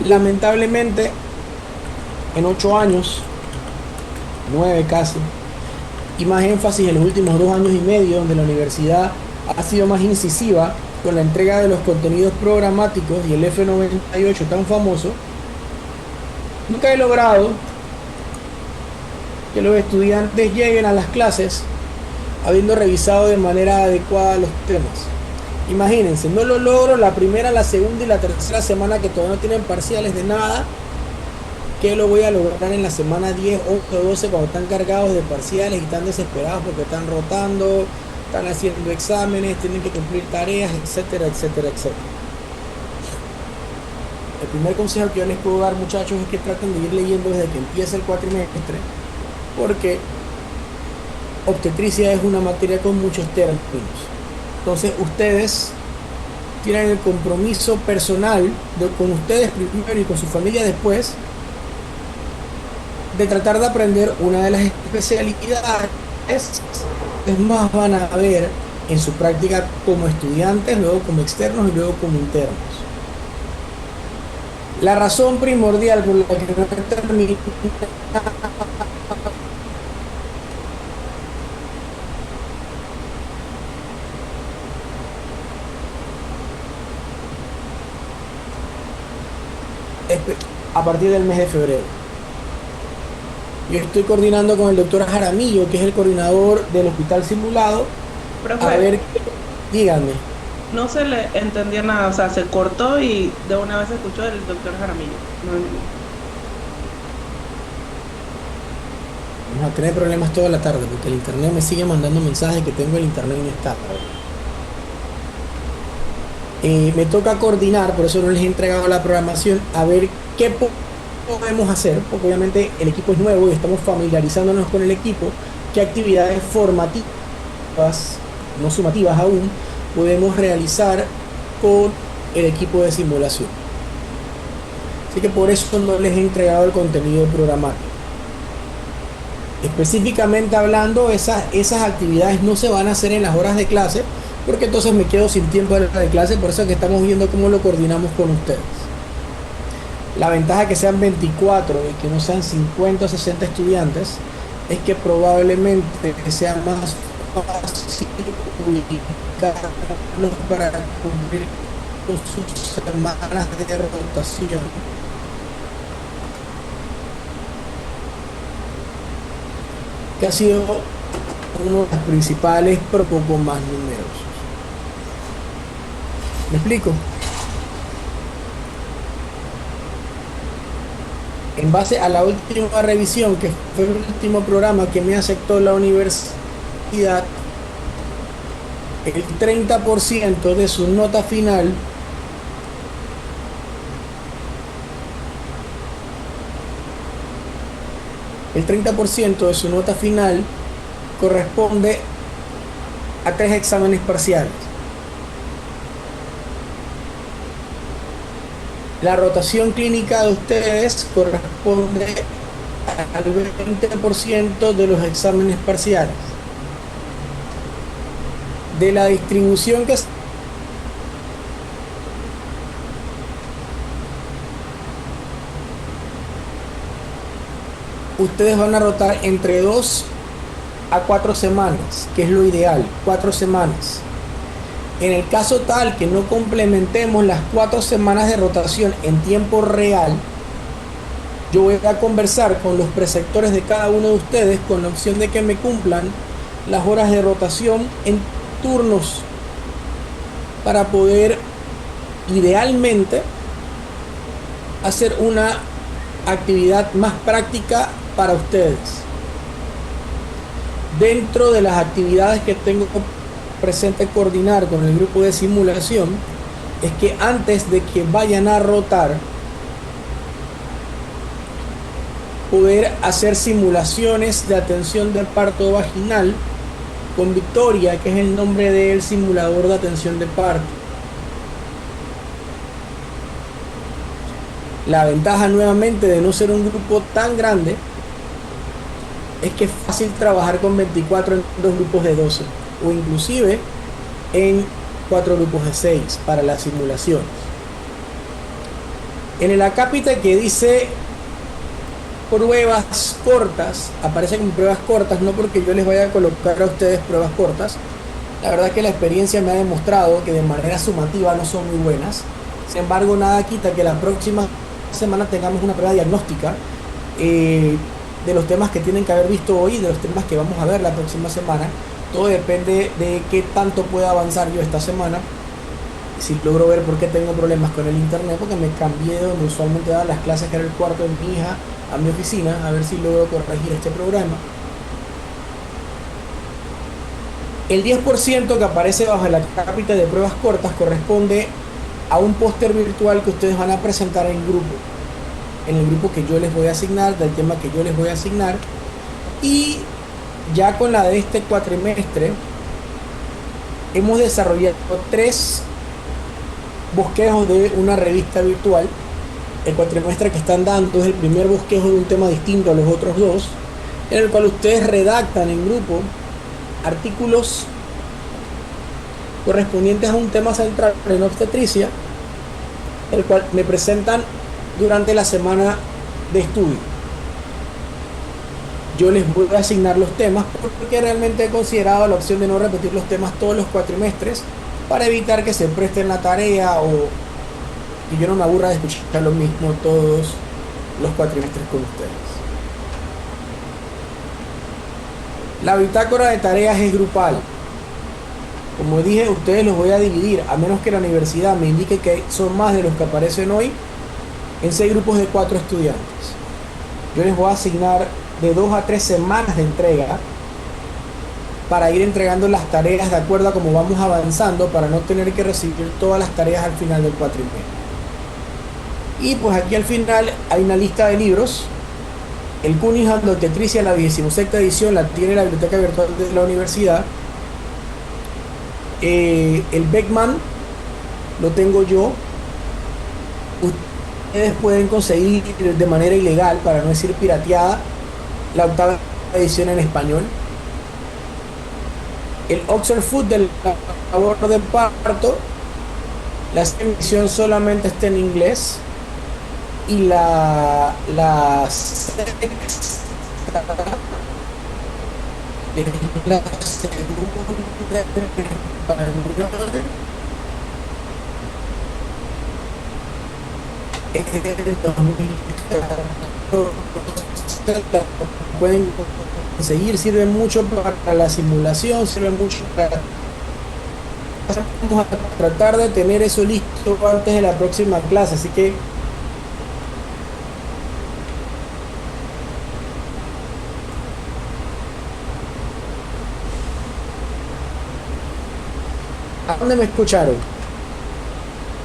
Lamentablemente, en 8 años, 9 casi, y más énfasis en los últimos 2 años y medio, donde la universidad ha sido más incisiva con la entrega de los contenidos programáticos y el F98 tan famoso, nunca he logrado que los estudiantes lleguen a las clases habiendo revisado de manera adecuada los temas. Imagínense, no lo logro la primera, la segunda y la tercera semana que todavía no tienen parciales de nada, que lo voy a lograr en la semana 10, 11, 12 cuando están cargados de parciales y están desesperados porque están rotando, están haciendo exámenes, tienen que cumplir tareas, etcétera, etcétera, etcétera. El primer consejo que yo les puedo dar, muchachos, es que traten de ir leyendo desde que empieza el cuatrimestre, porque obstetricia es una materia con muchos términos. Entonces ustedes tienen el compromiso personal con ustedes primero y con su familia después de tratar de aprender una de las especialidades que más van a ver en su práctica como estudiantes, luego como externos y luego como internos. La razón primordial por la que no termina es a partir del mes de febrero. Yo estoy coordinando con el doctor Jaramillo, que es el coordinador del hospital simulado, a Profe, ver, díganme. no se le entendía nada, o sea, se cortó y de una vez se escuchó el doctor Jaramillo. No, Vamos a tener problemas toda la tarde porque el internet me sigue mandando mensajes que tengo el internet inestable. Me toca coordinar, por eso no les he entregado la programación, a ver qué podemos hacer, porque obviamente el equipo es nuevo y estamos familiarizándonos con el equipo, qué actividades formativas, no sumativas aún, podemos realizar con el equipo de simulación. Así que por eso no les he entregado el contenido programático. Específicamente hablando, esas actividades no se van a hacer en las horas de clase, porque entonces me quedo sin tiempo de la de clase, por eso es que estamos viendo cómo lo coordinamos con ustedes. La ventaja que sean 24 y que no sean 50 o 60 estudiantes es que probablemente sea más fácil ubicarlos para cumplir con sus semanas de rotación, que ha sido uno de los principales, pero poco más numerosos. ¿Me explico? En base a la última revisión, que fue el último programa que me aceptó la universidad, el 30% de su nota final el 30% de su nota final corresponde a 3 exámenes parciales. La rotación clínica de ustedes corresponde al 20% de los exámenes parciales. De la distribución que ustedes van a rotar entre 2 a 4 semanas, que es lo ideal, 4 semanas. En el caso tal que no complementemos las 4 semanas de rotación en tiempo real, yo voy a conversar con los preceptores de cada uno de ustedes con la opción de que me cumplan las horas de rotación en turnos para poder idealmente hacer una actividad más práctica para ustedes. Dentro de las actividades que tengo presente coordinar con el grupo de simulación es que antes de que vayan a rotar, poder hacer simulaciones de atención de parto vaginal con Victoria, que es el nombre del simulador de atención de parto. La ventaja nuevamente de no ser un grupo tan grande es que es fácil trabajar con 24 en 2 grupos de 12 o inclusive en 4 grupos de 6 para las simulaciones. En el acápite que dice pruebas cortas, aparece como pruebas cortas, no porque yo les vaya a colocar a ustedes pruebas cortas. La verdad que la experiencia me ha demostrado que de manera sumativa no son muy buenas. Sin embargo, nada quita que la próxima semana tengamos una prueba diagnóstica eh, de los temas que tienen que haber visto hoy y de los temas que vamos a ver la próxima semana. Todo depende de qué tanto pueda avanzar yo esta semana. Si logro ver por qué tengo problemas con el internet, porque me cambié de donde usualmente daba las clases, que era el cuarto de mi hija, a mi oficina, a ver si logro corregir este programa. El 10% que aparece bajo la cápita de pruebas cortas corresponde a un póster virtual que ustedes van a presentar en el grupo que yo les voy a asignar, del tema que yo les voy a asignar. Y ya con la de este cuatrimestre, hemos desarrollado 3 bosquejos de una revista virtual. El cuatrimestre que están dando es el primer bosquejo de un tema distinto a los otros 2, en el cual ustedes redactan en grupo artículos correspondientes a un tema central en obstetricia, el cual me presentan durante la semana de estudio. Yo les voy a asignar los temas porque realmente he considerado la opción de no repetir los temas todos los cuatrimestres para evitar que se presten la tarea o que yo no me aburra de escuchar lo mismo todos los cuatrimestres con ustedes. La bitácora de tareas es grupal. Como dije, ustedes los voy a dividir, a menos que la universidad me indique que son más de los que aparecen hoy, en 6 grupos de 4 estudiantes. Yo les voy a asignar de 2 a 3 semanas de entrega para ir entregando las tareas de acuerdo a cómo vamos avanzando, para no tener que recibir todas las tareas al final del cuatrimestre. Y pues aquí al final hay una lista de libros. El Cunningham de Obstetricia, la 26ª edición, la tiene la biblioteca virtual de la universidad. El Beckman lo tengo yo. Ustedes pueden conseguir de manera ilegal, para no decir pirateada, la 8ª edición en español. El Oxford Food del labor de parto, la edición solamente está en inglés. Y la sexta es la segunda en español, es del 2014, la pueden conseguir, sirve mucho para la simulación, sirve mucho para... Vamos a tratar de tener eso listo antes de la próxima clase, así que ¿a dónde me escucharon?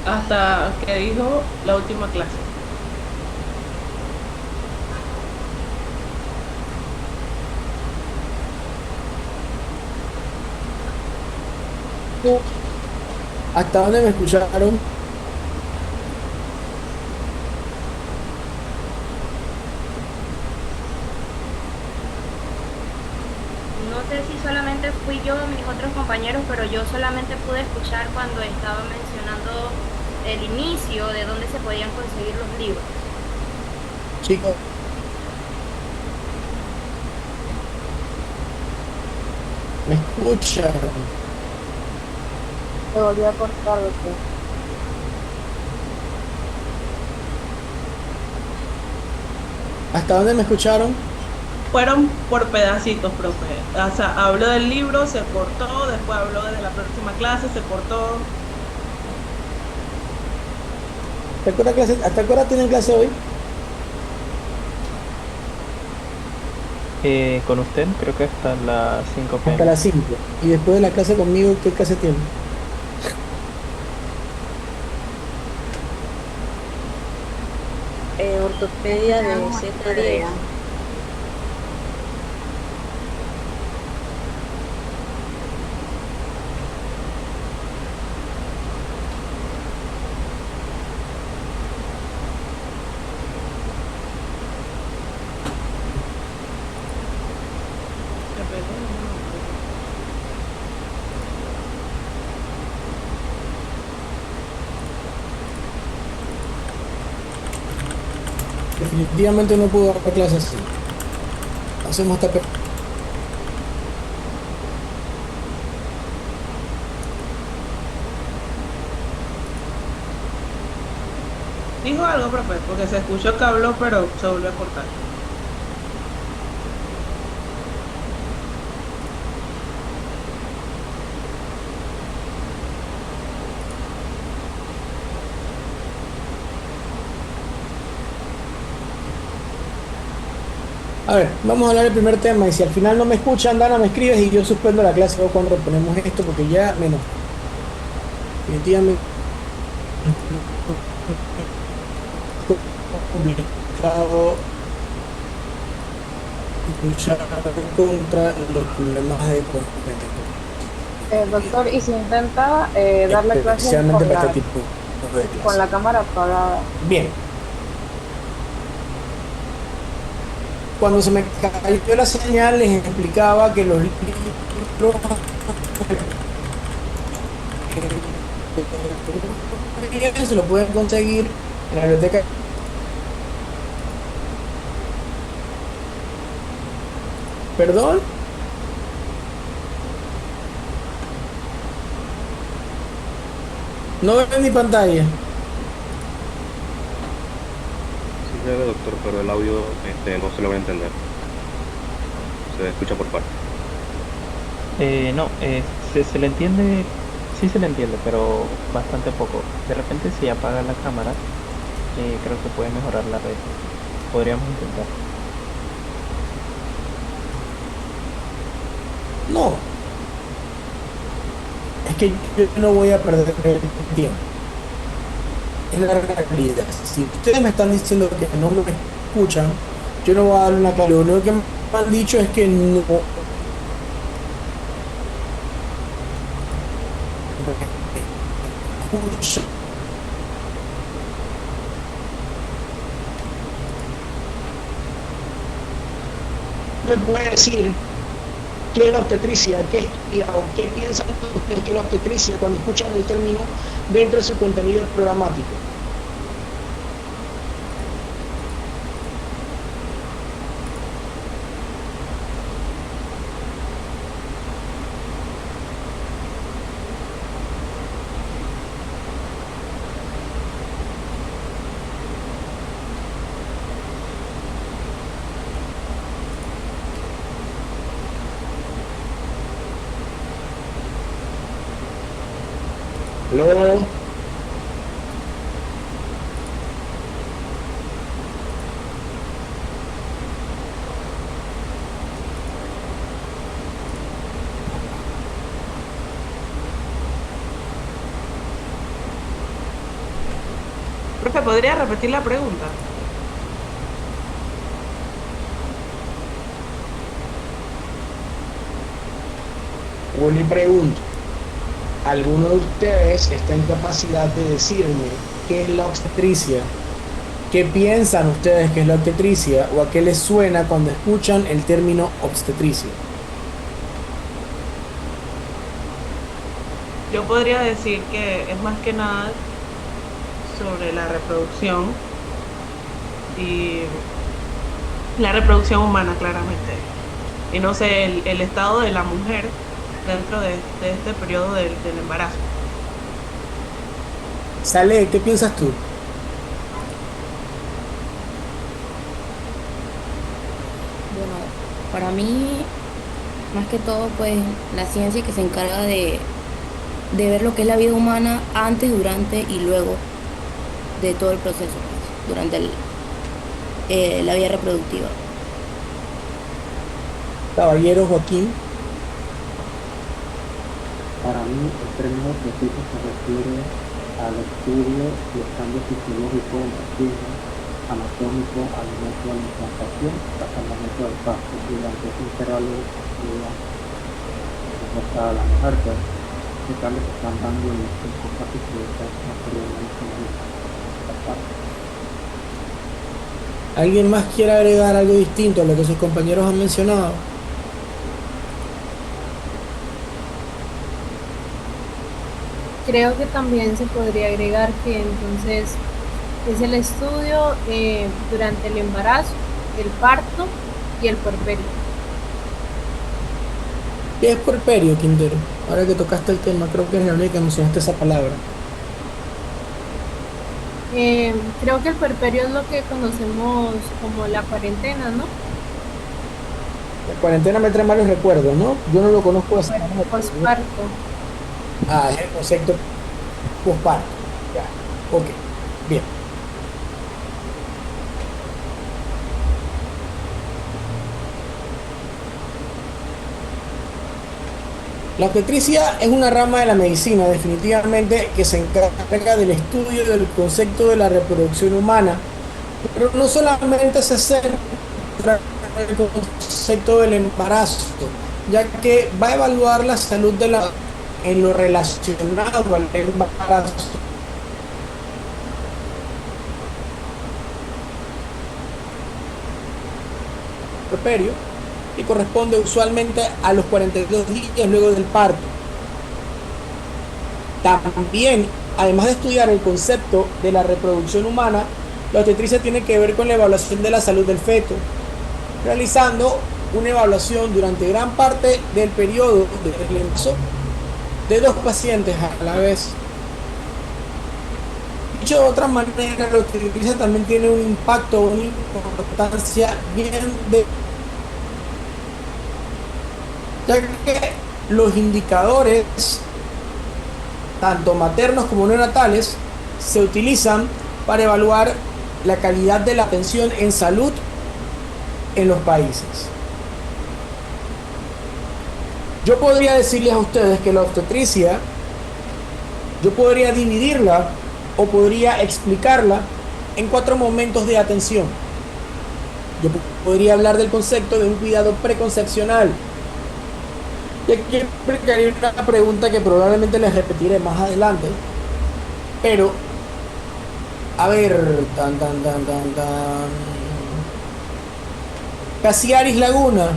Hasta que dijo la última clase. ¿Hasta dónde me escucharon? No sé si solamente fui yo o mis otros compañeros, pero yo solamente pude escuchar cuando estaba mencionando el inicio de dónde se podían conseguir los libros. Chicos, ¿me escuchan? Se volvió a cortar, doctor. ¿Hasta dónde me escucharon? Fueron por pedacitos, profe. O sea, habló del libro, se cortó, después habló de la próxima clase, se cortó. ¿Hasta qué hora tienen clase hoy? Con usted creo que hasta las 5 Hasta p.m. las 5. Y después de la clase conmigo, ¿qué clase tienen? Ortopedia de Tenemos 7 a tarea. 10. definitivamente no puedo dar clases así. Hacemos esta Dijo algo, profe, porque se escuchó que habló, pero se volvió a cortar. A ver, vamos a hablar del primer tema y si al final no me escuchan, Dana, me escribes y yo suspendo la clase luego cuando reponemos esto porque ya menos. Definitivamente complicado luchar contra los problemas de competencia, Doctor, y si intenta dar la clase especialmente para este tipo de con la clases. cámara apagada. Bien, cuando se me cayó la señal les explicaba que los libros se lo pueden conseguir en la biblioteca. ¿Perdón? No veo en mi pantalla. Sí se ve, doctor, pero el audio no se lo va a entender. Se escucha por parte. No, se le entiende, sí se le entiende, pero bastante poco. De repente si apaga la cámara, creo que puede mejorar la red. Podríamos intentar. No, es que yo no voy a perder el tiempo. Es la realidad. Si ustedes me están diciendo que no me escuchan, yo no voy a dar una clase. Lo único que me han dicho es que no me escuchan. ¿Me puede decir qué es la obstetricia? ¿Qué estudia o qué piensan ustedes que es la obstetricia cuando escuchan el término dentro de su contenido programático? Luego, Profe, ¿podría repetir la pregunta? vuelvo y pregunto, ¿alguno de ustedes está en capacidad de decirme qué es la obstetricia? ¿Qué piensan ustedes que es la obstetricia o a qué les suena cuando escuchan el término obstetricia? Yo podría decir que es más que nada sobre la reproducción y la reproducción humana, claramente. Y no sé, el estado de la mujer dentro de este periodo del embarazo. Sale, ¿qué piensas tú? Bueno, para mí, más que todo, pues la ciencia que se encarga de ver lo que es la vida humana antes, durante y luego de todo el proceso, pues, durante la vida reproductiva. Caballero Joaquín. Para mí, el término preciso se refiere al estudio de los cambios fisiológicos en los hijos, anatómico, al momento de la implantación, hasta el momento del parto, durante ese intervalo de hasta la mujer, pues, los cambios se están dando en los partos que están anteriormente en la parte. ¿Alguien más quiere agregar algo distinto a lo que sus compañeros han mencionado? Creo que también se podría agregar que entonces Es el estudio durante el embarazo, el parto y el puerperio. ¿Qué es puerperio, Quintero? Ahora que tocaste el tema, creo que es la única que mencionaste esa palabra. Creo que el puerperio es lo que conocemos como la cuarentena, ¿no? La cuarentena me trae malos recuerdos, ¿no? Yo no lo conozco de esa Bueno, manera. posparto. Ah, es el concepto posparto. Ya, ok, bien. La obstetricia es una rama de la medicina, definitivamente, que se encarga del estudio del concepto de la reproducción humana, pero no solamente se centra en el concepto del embarazo, ya que va a evaluar la salud en lo relacionado al embarazo puerperio, y corresponde usualmente a los 42 días luego del parto. También, además de estudiar el concepto de la reproducción humana, la obstetricia tiene que ver con la evaluación de la salud del feto, realizando una evaluación durante gran parte del periodo del embarazo de 2 pacientes a la vez. Dicho de otra manera, la obstetricia también tiene un impacto, una importancia bien de, ya que los indicadores, tanto maternos como neonatales, se utilizan para evaluar la calidad de la atención en salud en los países. Yo podría decirles a ustedes que la obstetricia, yo podría dividirla o podría explicarla en 4 momentos de atención. Yo podría hablar del concepto de un cuidado preconcepcional. Y aquí explicaré una pregunta que probablemente les repetiré más adelante. Pero, a ver, Cassiaris Laguna.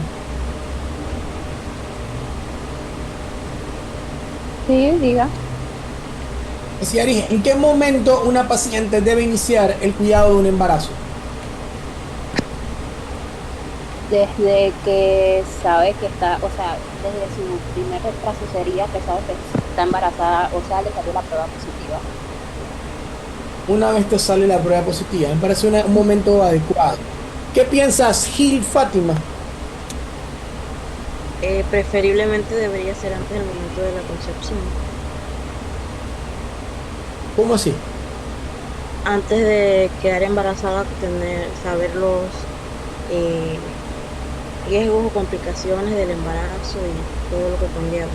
Sí, diga. Cassiaris, ¿en qué momento una paciente debe iniciar el cuidado de un embarazo? Desde que sabe que está, o sea, desde su primer retraso sería que sabe que está embarazada, o sea, le salió la prueba positiva. Una vez te sale la prueba positiva, me parece un momento adecuado. ¿Qué piensas, Gil Fátima? Preferiblemente debería ser antes del momento de la concepción. ¿Cómo así? Antes de quedar embarazada, saber los riesgos o complicaciones del embarazo y todo lo que conlleva.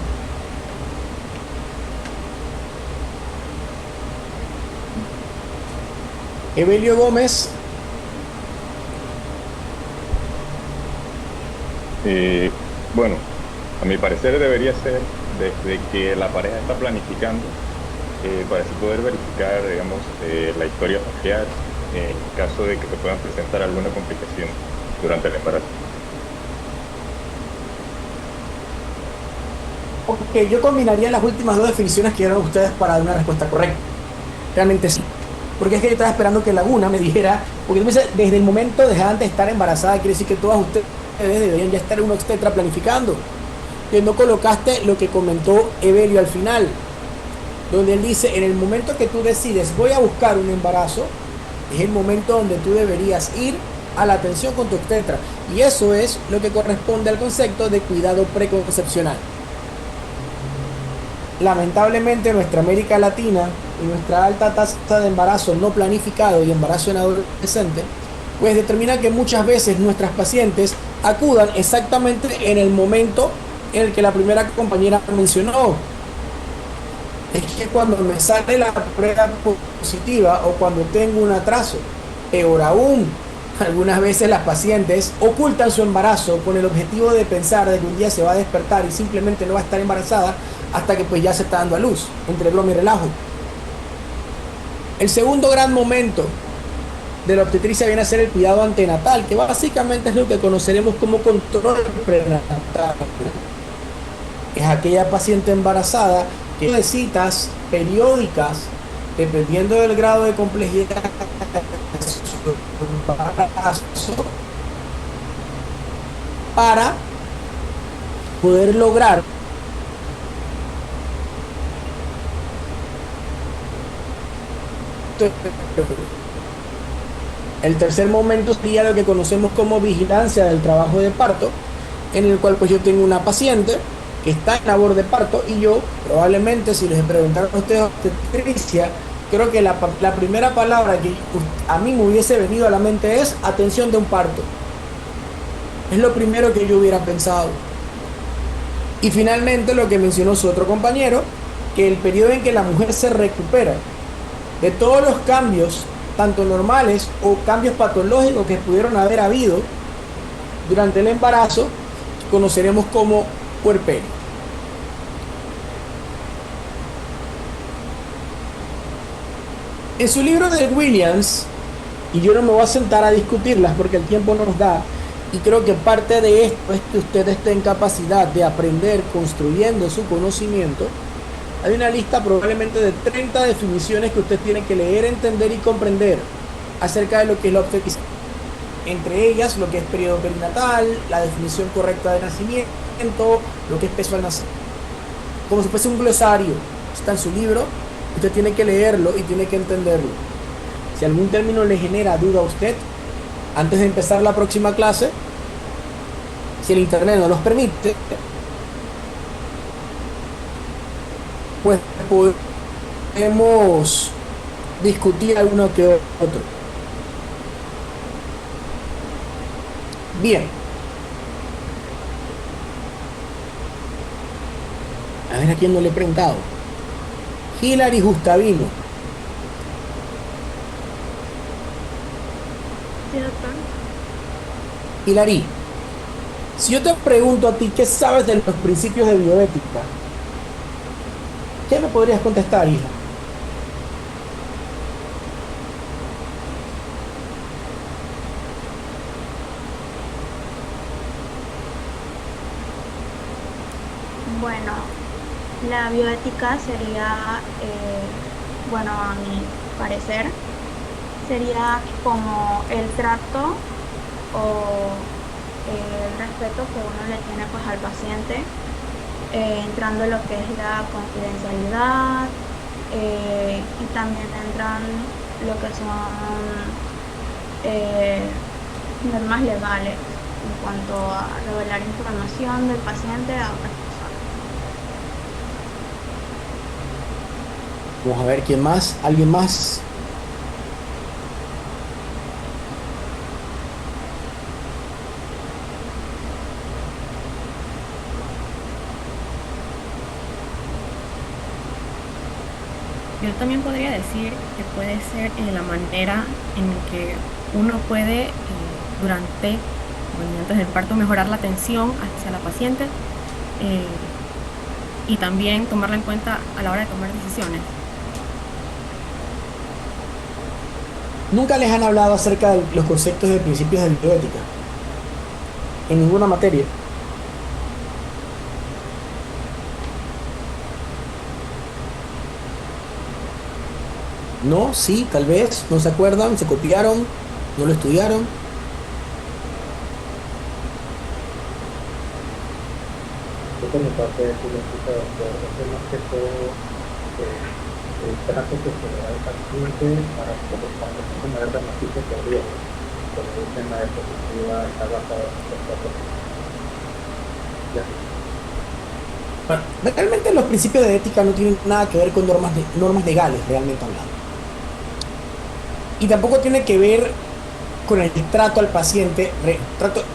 Evelio Gómez. Bueno, a mi parecer debería ser desde que la pareja está planificando, para así poder verificar, digamos, la historia familiar en caso de que se puedan presentar alguna complicación durante el embarazo. Ok, yo combinaría las últimas 2 definiciones que dieron ustedes para dar una respuesta correcta. Realmente sí. Porque es que yo estaba esperando que Laguna me dijera, porque tú me dices, desde el momento de antes de estar embarazada, quiere decir que todas ustedes deberían ya estar un obstetra planificando. Que no colocaste lo que comentó Evelio al final, donde él dice, en el momento que tú decides, voy a buscar un embarazo, es el momento donde tú deberías ir a la atención con tu obstetra. Y eso es lo que corresponde al concepto de cuidado preconcepcional. Lamentablemente nuestra América Latina y nuestra alta tasa de embarazo no planificado y embarazo en adolescente, pues determina que muchas veces nuestras pacientes acudan exactamente en el momento en el que la primera compañera mencionó. Es que cuando me sale la prueba positiva o cuando tengo un atraso, peor aún, algunas veces las pacientes ocultan su embarazo con el objetivo de pensar de que un día se va a despertar y simplemente no va a estar embarazada hasta que pues ya se está dando a luz, entre broma y relajo. El segundo gran momento de la obstetricia viene a ser el cuidado antenatal, que básicamente es lo que conoceremos como control prenatal. Es aquella paciente embarazada que tiene citas periódicas dependiendo del grado de complejidad de su embarazo, para poder lograr el tercer momento sería lo que conocemos como vigilancia del trabajo de parto, en el cual pues yo tengo una paciente que está en labor de parto y yo probablemente, si les preguntaran a ustedes obstetricia, creo que la primera palabra que a mí me hubiese venido a la mente es atención de un parto. Es lo primero que yo hubiera pensado. Y finalmente lo que mencionó su otro compañero, que el periodo en que la mujer se recupera de todos los cambios, tanto normales o cambios patológicos que pudieron haber habido durante el embarazo, conoceremos como puerperio. En su libro de Williams, y yo no me voy a sentar a discutirlas porque el tiempo no nos da, y creo que parte de esto es que usted esté en capacidad de aprender construyendo su conocimiento. Hay una lista probablemente de 30 definiciones que usted tiene que leer, entender y comprender acerca de lo que es la obstetricia. Entre ellas, lo que es periodo perinatal, la definición correcta de nacimiento, lo que es peso al nacer. Como si fuese un glosario, está en su libro, usted tiene que leerlo y tiene que entenderlo. Si algún término le genera duda a usted, antes de empezar la próxima clase, si el internet no los permite, pues podemos discutir alguno que otro. Bien. A ver a quién no le he preguntado. Hilary Gustavino. Sí, doctor. Hilary, si yo te pregunto a ti qué sabes de los principios de bioética, ¿qué me podrías contestar, hija? Bueno, la bioética sería, bueno, a mi parecer, sería como el trato o el respeto que uno le tiene pues al paciente, entrando en lo que es la confidencialidad, y también entran lo que son normas legales en cuanto a revelar información del paciente a otras personas. Vamos a ver quién más, alguien más. Yo también podría decir que puede ser la manera en que uno puede, durante o antes del parto, mejorar la atención hacia la paciente, y también tomarla en cuenta a la hora de tomar decisiones. Nunca les han hablado acerca de los conceptos de principios de bioética en ninguna materia. No, sí, tal vez, no se acuerdan, se copiaron, no lo estudiaron. Yo por mi parte de bioética, doctor, es más que todo el trato que se le da al paciente para que cuando se toma el beneficio que riesgo, como dicen la diapositiva, está basado en los datos. Bueno, realmente los principios de ética no tienen nada que ver con normas legales, realmente hablando. Y tampoco tiene que ver con el trato al paciente,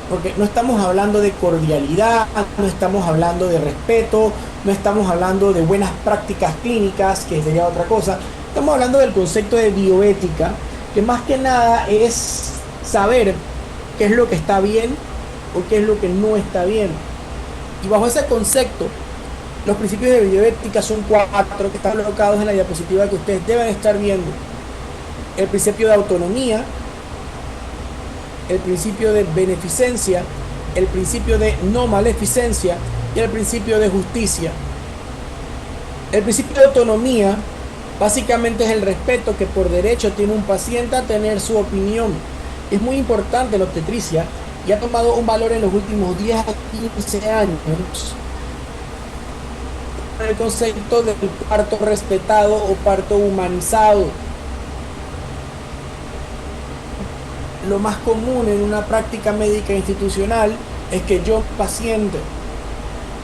porque no estamos hablando de cordialidad, no estamos hablando de respeto, no estamos hablando de buenas prácticas clínicas, que sería otra cosa. Estamos hablando del concepto de bioética, que más que nada es saber qué es lo que está bien o qué es lo que no está bien. Y bajo ese concepto, los principios de bioética son 4 que están colocados en la diapositiva que ustedes deben estar viendo. El principio de autonomía, el principio de beneficencia, el principio de no maleficencia y el principio de justicia. El principio de autonomía Básicamente es el respeto que por derecho tiene un paciente a tener su opinión. Es muy importante la obstetricia y ha tomado un valor en los últimos 10 a 15 años el concepto del parto respetado o parto humanizado. Lo más común en una práctica médica institucional es que yo, paciente,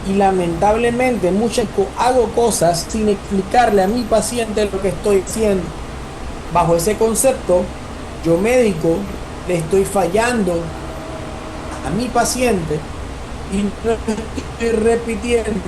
y lamentablemente muchas hago cosas sin explicarle a mi paciente lo que estoy haciendo. Bajo ese concepto, yo médico le estoy fallando a mi paciente y no estoy repitiendo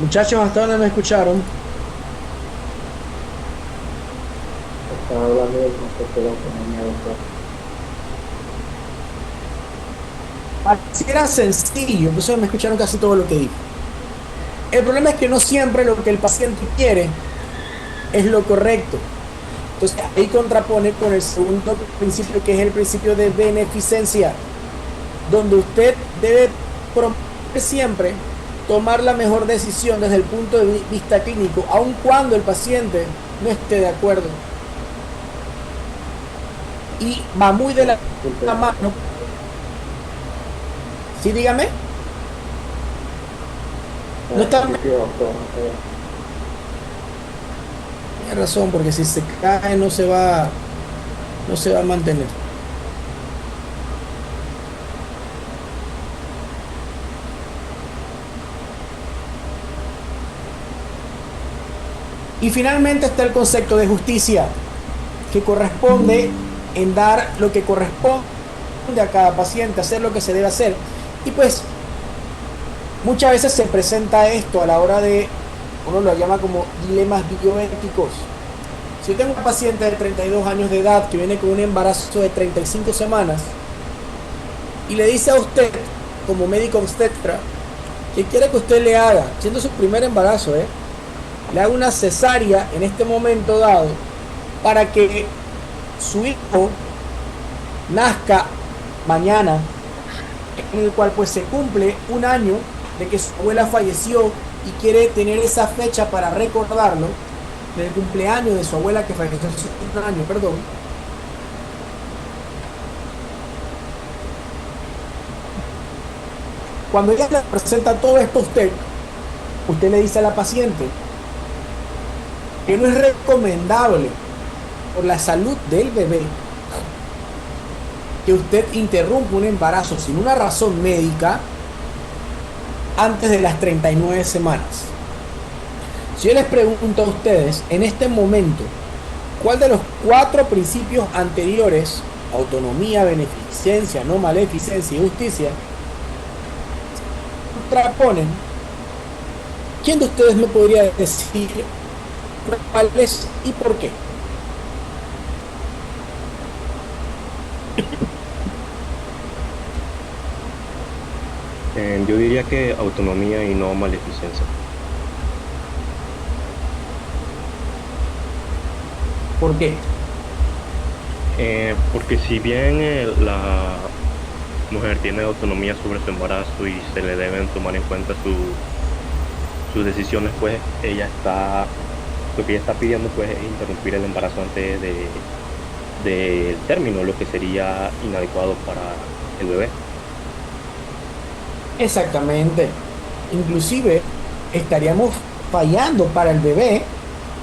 Muchachos, ¿hasta dónde me escucharon? Estaba hablando del concepto de autonomía, doctor. Pareciera sencillo, por eso me escucharon casi todo lo que dije. El problema es que no siempre lo que el paciente quiere es lo correcto. Entonces ahí contrapone con el segundo principio, que es el principio de beneficencia, donde usted debe promover siempre tomar la mejor decisión desde el punto de vista clínico, aun cuando el paciente no esté de acuerdo. Y va muy de la mano. Sí, dígame. No está. Tiene razón, porque si se cae no se va a mantener. Y finalmente está el concepto de justicia, que corresponde en dar lo que corresponde a cada paciente, hacer lo que se debe hacer. Y pues muchas veces se presenta esto a la hora de, uno lo llama como dilemas bioéticos. Si yo tengo una paciente de 32 años de edad que viene con un embarazo de 35 semanas y le dice a usted, como médico obstetra, que quiere que usted le haga, siendo su primer embarazo, le haga una cesárea en este momento dado para que su hijo nazca mañana, en el cual pues se cumple un año de que su abuela falleció y quiere tener esa fecha para recordarlo, del cumpleaños de su abuela que falleció hace un año, perdón. Cuando ella le presenta todo esto a usted le dice a la paciente que no es recomendable por la salud del bebé que usted interrumpa un embarazo sin una razón médica antes de las 39 semanas. Si yo les pregunto a ustedes en este momento, ¿cuál de los 4 principios anteriores, autonomía, beneficencia, no maleficencia y justicia, contraponen? ¿Quién de ustedes me podría decir cuáles y por qué? Yo diría que autonomía y no maleficencia. ¿Por qué? Porque si bien la mujer tiene autonomía sobre su embarazo y se le deben tomar en cuenta sus decisiones, pues lo que ella está pidiendo pues es interrumpir el embarazo antes del término, lo que sería inadecuado para el bebé. Exactamente. Inclusive estaríamos fallando para el bebé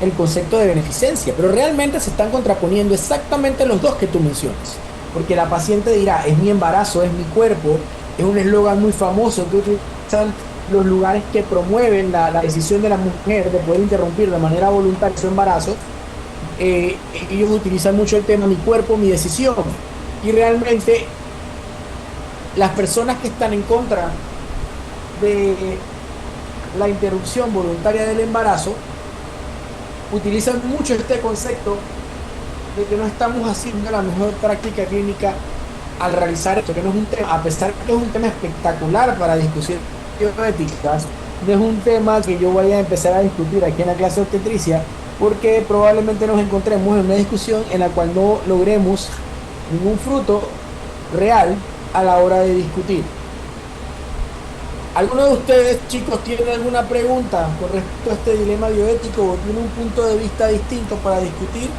el concepto de beneficencia, pero realmente se están contraponiendo exactamente los dos que tú mencionas, porque la paciente dirá, es mi embarazo, es mi cuerpo, es un eslogan muy famoso que utilizan los lugares que promueven la decisión de la mujer de poder interrumpir de manera voluntaria su embarazo. Ellos utilizan mucho el tema mi cuerpo, mi decisión, Y realmente las personas que están en contra de la interrupción voluntaria del embarazo utilizan mucho este concepto de que no estamos haciendo la mejor práctica clínica al realizar esto, que no es un tema, a pesar que es un tema espectacular para discusiones éticas, no es un tema que yo vaya a empezar a discutir aquí en la clase de obstetricia, porque probablemente nos encontremos en una discusión en la cual no logremos ningún fruto real a la hora de discutir. ¿Alguno de ustedes, chicos, tiene alguna pregunta con respecto a este dilema bioético o tiene un punto de vista distinto para discutir?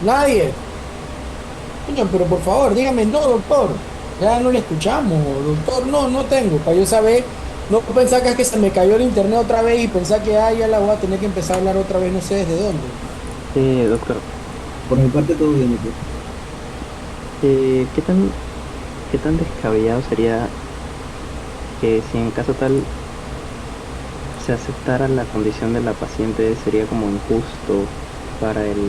Nadie. Coño, pero por favor, dígame, no, doctor. Ya no le escuchamos, doctor, no tengo. Para yo saber, no pensar que es que se me cayó el internet otra vez y pensar que ya la voy a tener que empezar a hablar otra vez, no sé desde dónde. Doctor, Por mi parte todo bien, doctor. ¿qué tan descabellado sería que si en caso tal se aceptara la condición de la paciente, sería como injusto para el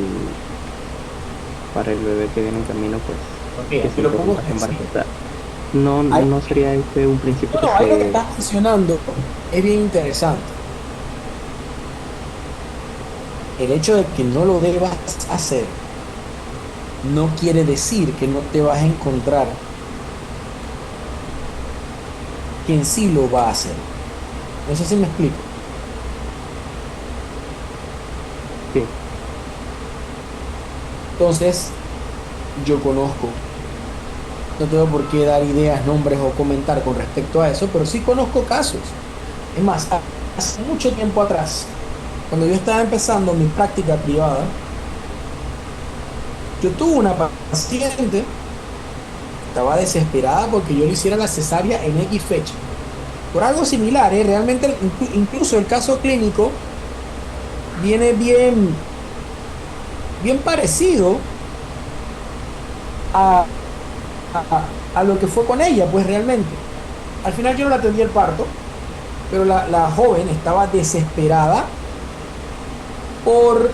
bebé que viene en camino, pues que se interrumpa su embarazo? O sea, no sería este un principio No, algo que estás mencionando es bien interesante. El hecho de que no lo debas hacer no quiere decir que no te vas a encontrar quien sí lo va a hacer. No sé si me explico. Sí. Entonces, yo conozco, no tengo por qué dar ideas, nombres o comentar con respecto a eso, pero sí conozco casos. Es más, hace mucho tiempo atrás, cuando yo estaba empezando mi práctica privada, yo tuve una paciente, estaba desesperada porque yo le hiciera la cesárea en X fecha. Por algo similar, realmente incluso el caso clínico viene bien parecido a lo que fue con ella, pues realmente. Al final yo no la atendí el parto, pero la joven estaba desesperada por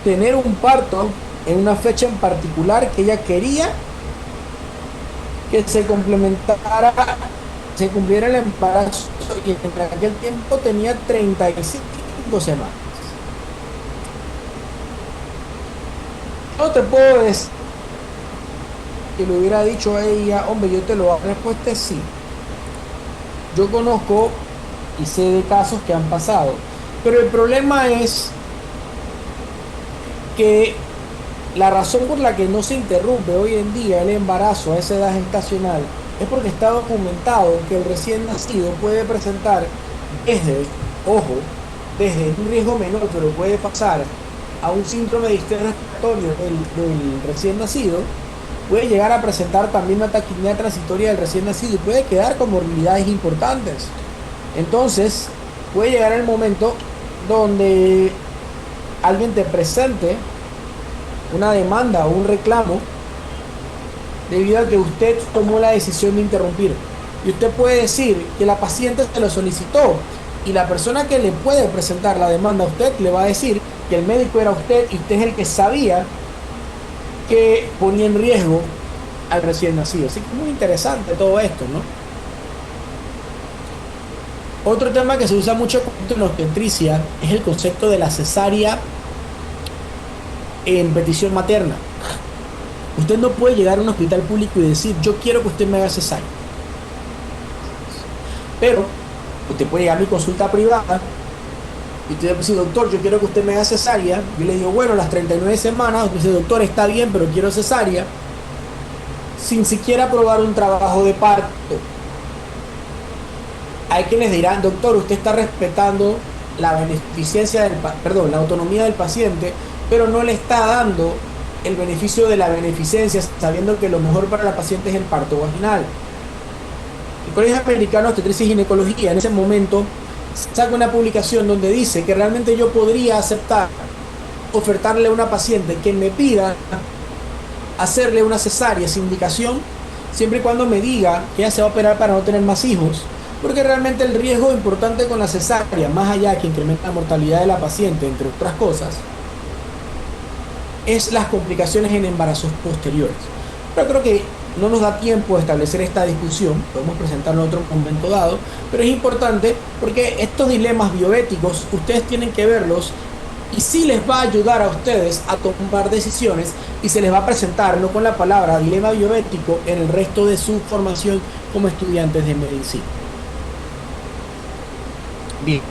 tener un parto en una fecha en particular que ella quería que se complementara, se cumpliera el embarazo, y en aquel tiempo tenía 35 semanas. No te puedo decir que le hubiera dicho a ella, hombre, yo te lo hago. La respuesta es sí. Yo conozco y sé de casos que han pasado, pero el problema es que la razón por la que no se interrumpe hoy en día el embarazo a esa edad gestacional es porque está documentado que el recién nacido puede presentar desde un riesgo menor, pero puede pasar a un síndrome de distrés respiratorio del recién nacido, puede llegar a presentar también una taquipnea transitoria del recién nacido y puede quedar con morbilidades importantes. Entonces, puede llegar el momento donde alguien te presente una demanda o un reclamo debido a que usted tomó la decisión de interrumpir. Y usted puede decir que la paciente se lo solicitó y la persona que le puede presentar la demanda a usted le va a decir que el médico era usted y usted es el que sabía que ponía en riesgo al recién nacido. Así que es muy interesante todo esto, ¿no? Otro tema que se usa mucho en la obstetricia es el concepto de la cesárea en petición materna. Usted no puede llegar a un hospital público y decir, yo quiero que usted me haga cesárea. Pero usted puede llegar a mi consulta privada y usted dice, doctor, yo quiero que usted me haga cesárea. Yo le digo, bueno, las 39 semanas. Usted dice, doctor, está bien, pero quiero cesárea. Sin siquiera probar un trabajo de parto. Hay quienes dirán, doctor, usted está respetando la la autonomía del paciente, pero no le está dando el beneficio de la beneficencia, sabiendo que lo mejor para la paciente es el parto vaginal. El Colegio Americano de Obstetricia y Ginecología en ese momento saca una publicación donde dice que realmente yo podría aceptar ofertarle a una paciente que me pida hacerle una cesárea sin indicación, siempre y cuando me diga que ella se va a operar para no tener más hijos, porque realmente el riesgo importante con la cesárea, más allá que incrementa la mortalidad de la paciente, entre otras cosas, es las complicaciones en embarazos posteriores. Pero creo que no nos da tiempo de establecer esta discusión, podemos presentarlo en otro momento dado, pero es importante porque estos dilemas bioéticos ustedes tienen que verlos y sí les va a ayudar a ustedes a tomar decisiones y se les va a presentar, no con la palabra dilema bioético, en el resto de su formación como estudiantes de medicina. Bien,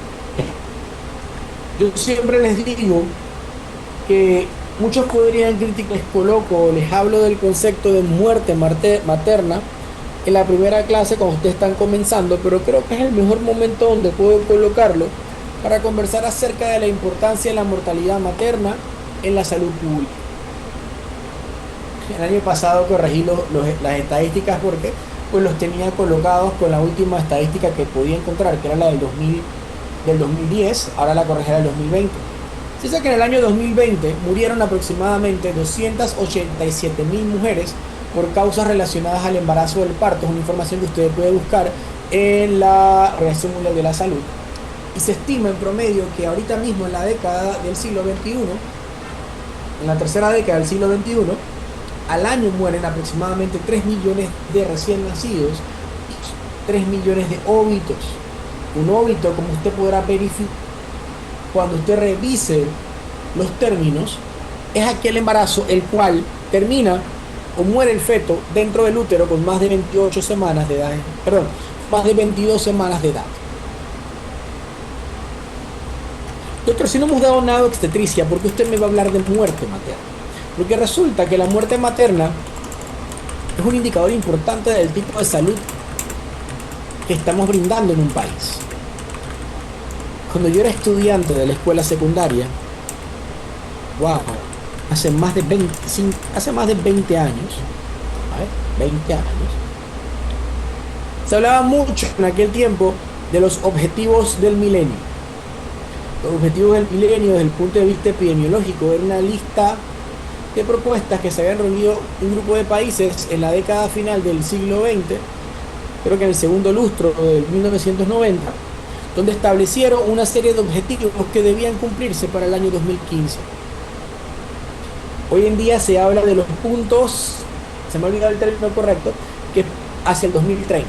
yo siempre les digo que muchos podrían criticar, les coloco, les hablo del concepto de muerte materna en la primera clase cuando ustedes están comenzando, pero creo que es el mejor momento donde puedo colocarlo para conversar acerca de la importancia de la mortalidad materna en la salud pública. El año pasado corregí las estadísticas porque pues los tenía colocados con la última estadística que podía encontrar, que era la del 2010, ahora la corregí del 2020. Se dice que en el año 2020 murieron aproximadamente 287.000 mujeres por causas relacionadas al embarazo o el parto. Es una información que ustedes pueden buscar en la Organización Mundial de la Salud. Y se estima en promedio que ahorita mismo en la década del siglo XXI, en la tercera década del siglo XXI, al año mueren aproximadamente 3 millones de recién nacidos, 3 millones de óbitos. Un óbito, como usted podrá verificar cuando usted revise los términos, es aquel embarazo el cual termina o muere el feto dentro del útero con más de 28 semanas de edad, perdón, más de 22 semanas de edad. Doctor, si no hemos dado nada de obstetricia, ¿por qué usted me va a hablar de muerte materna? Porque resulta que la muerte materna es un indicador importante del tipo de salud que estamos brindando en un país. Cuando yo era estudiante de la escuela secundaria, wow, hace más de 20 años, ¿vale? 20 años, se hablaba mucho en aquel tiempo de los objetivos del milenio. Los objetivos del milenio desde el punto de vista epidemiológico era una lista de propuestas que se habían reunido un grupo de países en la década final del siglo XX, creo que en el segundo lustro del 1990, donde establecieron una serie de objetivos que debían cumplirse para el año 2015. Hoy en día se habla de los puntos, se me ha olvidado el término correcto, que hacia el 2030.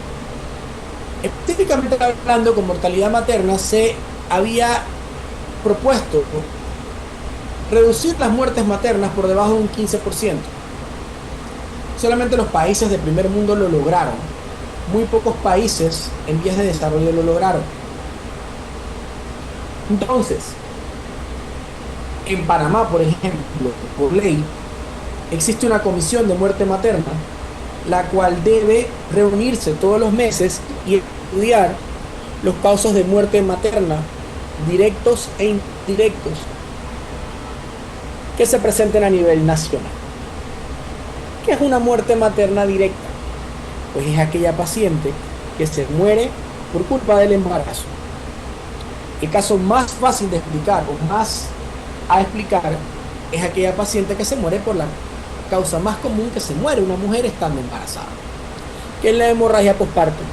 Específicamente hablando, con mortalidad materna se había propuesto reducir las muertes maternas por debajo de un 15%. Solamente los países de primer mundo lo lograron. Muy pocos países en vías de desarrollo lo lograron. Entonces, en Panamá, por ejemplo, por ley, existe una comisión de muerte materna, la cual debe reunirse todos los meses y estudiar los casos de muerte materna, directos e indirectos, que se presenten a nivel nacional. ¿Qué es una muerte materna directa? Pues es aquella paciente que se muere por culpa del embarazo. El caso más fácil de explicar o más a explicar es aquella paciente que se muere por la causa más común que se muere una mujer estando embarazada, que es la hemorragia postparto.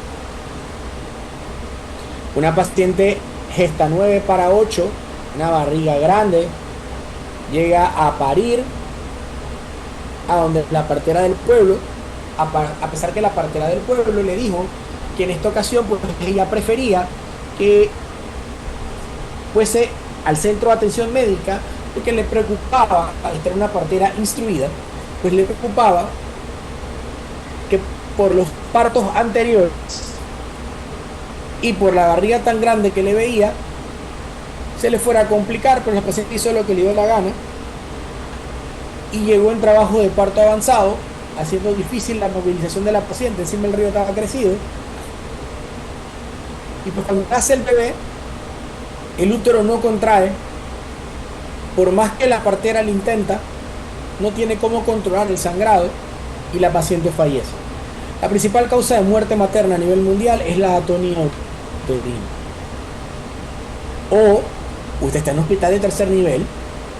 Una paciente gesta 9 para 8, una barriga grande, llega a parir a donde la partera del pueblo, a pesar que la partera del pueblo le dijo que en esta ocasión pues ella prefería que fuese al centro de atención médica, porque le preocupaba, al estar una partera instruida, pues le preocupaba que por los partos anteriores y por la barriga tan grande que le veía, se le fuera a complicar, pero la paciente hizo lo que le dio la gana y llegó en trabajo de parto avanzado, haciendo difícil la movilización de la paciente. Encima el río estaba crecido, y pues cuando nace el bebé, el útero no contrae, por más que la partera lo intenta, no tiene cómo controlar el sangrado y la paciente fallece. La principal causa de muerte materna a nivel mundial es la atonía uterina. O usted está en un hospital de tercer nivel,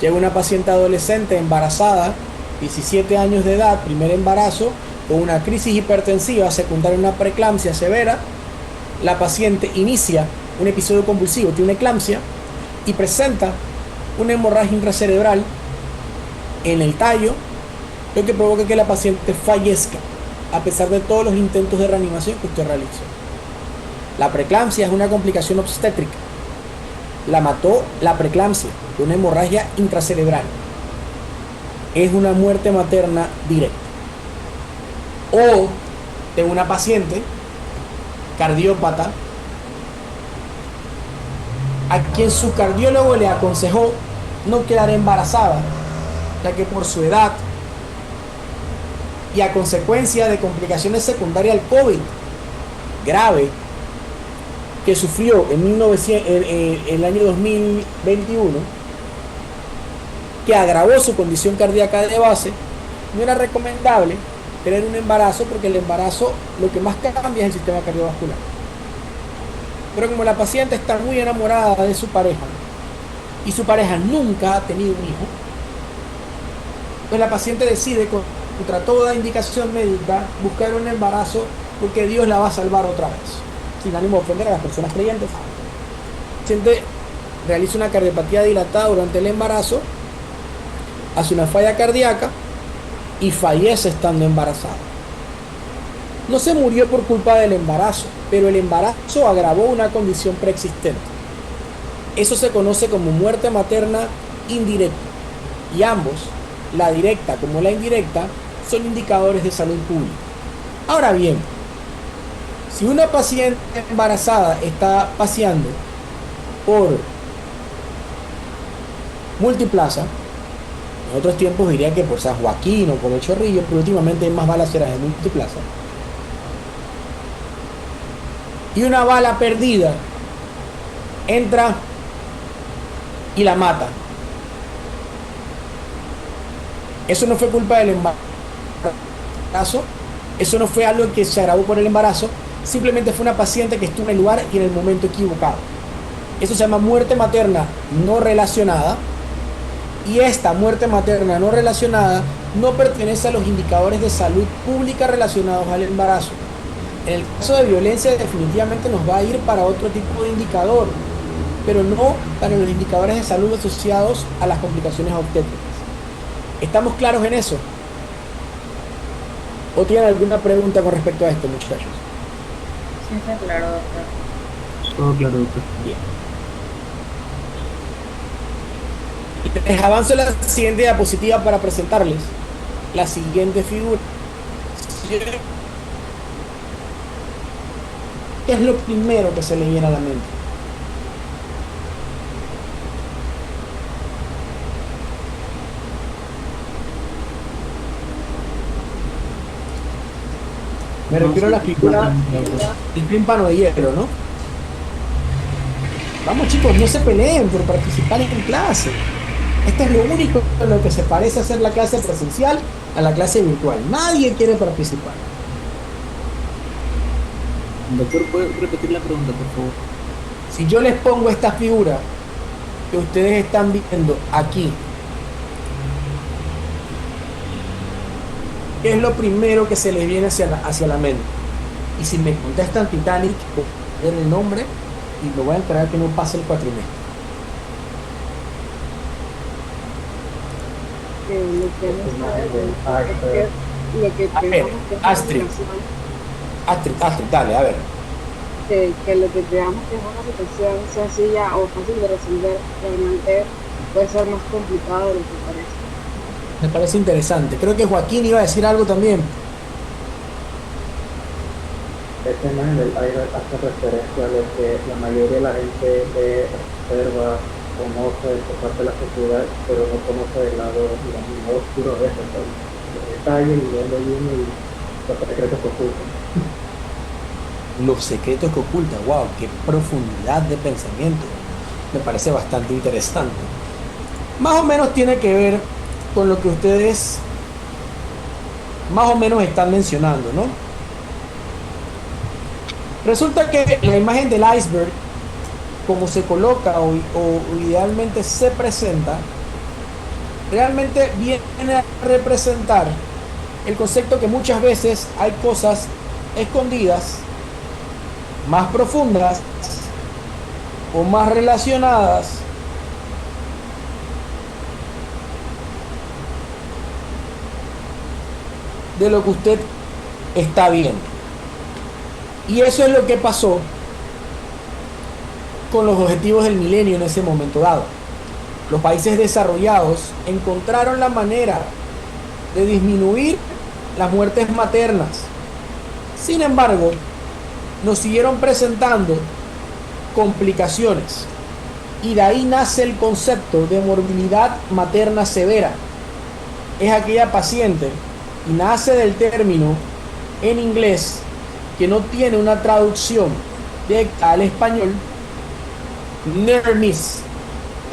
llega una paciente adolescente embarazada 17 años de edad, primer embarazo, con una crisis hipertensiva secundaria a una preeclampsia severa. La paciente inicia un episodio convulsivo, tiene una eclampsia y presenta una hemorragia intracerebral en el tallo, lo que provoca que la paciente fallezca a pesar de todos los intentos de reanimación que usted realizó. La preeclampsia es una complicación obstétrica. La mató la preeclampsia, de una hemorragia intracerebral. Es una muerte materna directa. O de una paciente cardiópata a quien su cardiólogo le aconsejó no quedar embarazada, ya que por su edad y a consecuencia de complicaciones secundarias al COVID grave que sufrió en el año 2021, que agravó su condición cardíaca de base, no era recomendable tener un embarazo, porque el embarazo lo que más cambia es el sistema cardiovascular. Pero como la paciente está muy enamorada de su pareja y su pareja nunca ha tenido un hijo, pues la paciente decide, contra toda indicación médica, buscar un embarazo, porque Dios la va a salvar otra vez, sin ánimo de ofender a las personas creyentes. La paciente realiza una cardiopatía dilatada durante el embarazo, hace una falla cardíaca y fallece estando embarazada. No se murió por culpa del embarazo, pero el embarazo agravó una condición preexistente. Eso se conoce como muerte materna indirecta, y ambos, la directa como la indirecta, son indicadores de salud pública. Ahora bien, si una paciente embarazada está paseando por Multiplaza, en otros tiempos diría que por San Joaquín o por el Chorrillo, pero últimamente hay más balaceras en Multiplaza, y una bala perdida entra y la mata, eso no fue culpa del embarazo, eso no fue algo que se agravó por el embarazo, simplemente fue una paciente que estuvo en el lugar y en el momento equivocado. Eso se llama muerte materna no relacionada, y esta muerte materna no relacionada no pertenece a los indicadores de salud pública relacionados al embarazo. En el caso de violencia definitivamente nos va a ir para otro tipo de indicador, pero no para los indicadores de salud asociados a las complicaciones obstétricas. ¿Estamos claros en eso? ¿O tienen alguna pregunta con respecto a esto, muchachos? Sí, está claro, doctor. Todo claro, doctor. Bien. Les avanzo la siguiente diapositiva para presentarles la siguiente figura. ¿Qué es lo primero que se le viene a la mente? Me refiero a la figura del tímpano de hielo, ¿no? Vamos, chicos, no se peleen por participar en clase. Este es lo único en lo que se parece a hacer la clase presencial a la clase virtual. Nadie quiere participar. Doctor, ¿puede repetir la pregunta, por favor? Si yo les pongo esta figura que ustedes están viendo aquí, ¿qué es lo primero que se les viene hacia la mente? Y si me contestan Titanic, den el nombre y me voy a enterar que no pase el cuatrimestre. A ver, Astrid, dale, a ver. Que lo que creamos que es una situación sencilla o fácil de resolver, realmente puede ser más complicado de lo que parece. Me parece interesante. Creo que Joaquín iba a decir algo también. Este imagen del aire hace referencia a lo que la mayoría de la gente observa, conoce por parte de la sociedad, pero no conoce del lado, digamos, el lado oscuro de eso, los detalles y donde hay uno y los secretos que ocultan. Los secretos que oculta, wow, qué profundidad de pensamiento. Me parece bastante interesante. Más o menos tiene que ver con lo que ustedes más o menos están mencionando, ¿no? Resulta que la imagen del iceberg, como se coloca o idealmente se presenta, realmente viene a representar el concepto que muchas veces hay cosas escondidas, más profundas o más relacionadas de lo que usted está viendo. Y eso es lo que pasó con los objetivos del milenio en ese momento dado. Los países desarrollados encontraron la manera de disminuir las muertes maternas. Sin embargo, nos siguieron presentando complicaciones. Y de ahí nace el concepto de morbilidad materna severa. Es aquella paciente, y nace del término en inglés que no tiene una traducción directa al español, near miss.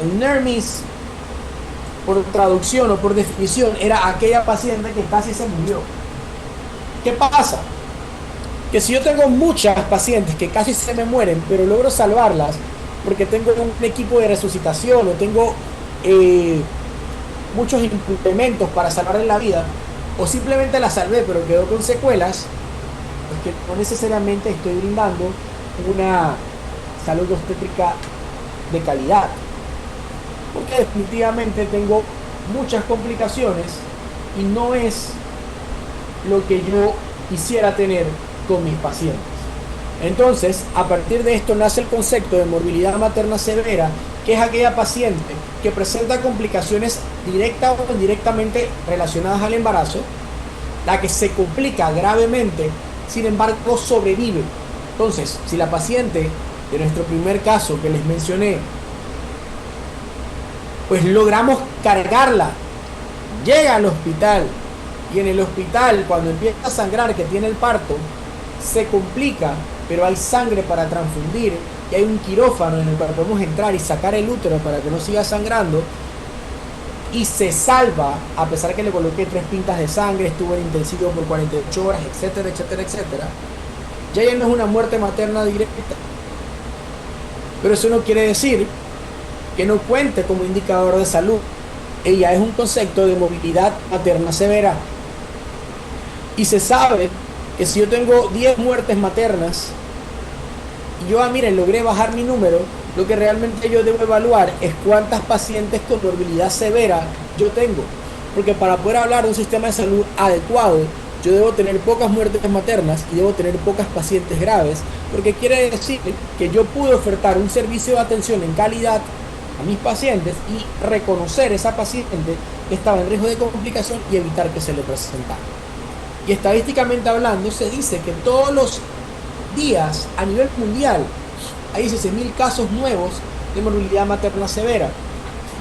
El near miss, por traducción o por definición, era aquella paciente que casi se murió. ¿Qué pasa? Que si yo tengo muchas pacientes que casi se me mueren, pero logro salvarlas porque tengo un equipo de resucitación o tengo muchos implementos para salvarle la vida, o simplemente la salvé pero quedó con secuelas, pues que no necesariamente estoy brindando una salud obstétrica de calidad, porque definitivamente tengo muchas complicaciones y no es lo que yo quisiera tener con mis pacientes. Entonces, a partir de esto nace el concepto de morbilidad materna severa, que es aquella paciente que presenta complicaciones directas o indirectamente relacionadas al embarazo, la que se complica gravemente, sin embargo sobrevive. Entonces, si la paciente de nuestro primer caso que les mencioné, pues logramos cargarla, llega al hospital, y en el hospital, cuando empieza a sangrar, que tiene el parto, se complica, pero hay sangre para transfundir y hay un quirófano en el cual podemos entrar y sacar el útero para que no siga sangrando, y se salva a pesar que le coloqué 3 pintas de sangre, estuvo en intensivo por 48 horas, etcétera, etcétera, etcétera. Ya no es una muerte materna directa, pero eso no quiere decir que no cuente como indicador de salud. Ella es un concepto de movilidad materna severa, y se sabe que si yo tengo 10 muertes maternas y yo, miren, logré bajar mi número, lo que realmente yo debo evaluar es cuántas pacientes con morbilidad severa yo tengo, porque para poder hablar de un sistema de salud adecuado, yo debo tener pocas muertes maternas y debo tener pocas pacientes graves, porque quiere decir que yo pude ofertar un servicio de atención en calidad a mis pacientes y reconocer esa paciente que estaba en riesgo de complicación y evitar que se le presentara. Y estadísticamente hablando, se dice que todos los días a nivel mundial hay 16.000 casos nuevos de morbilidad materna severa,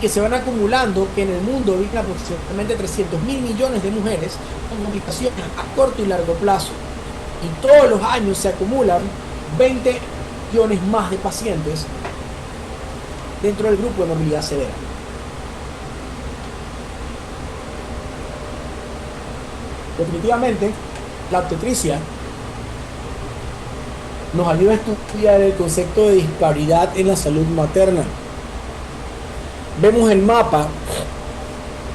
que se van acumulando, que en el mundo viven aproximadamente 300.000 millones de mujeres con complicaciones a corto y largo plazo. Y todos los años se acumulan 20 millones más de pacientes dentro del grupo de morbilidad severa. Definitivamente, la obstetricia nos ayuda a estudiar el concepto de disparidad en la salud materna. Vemos el mapa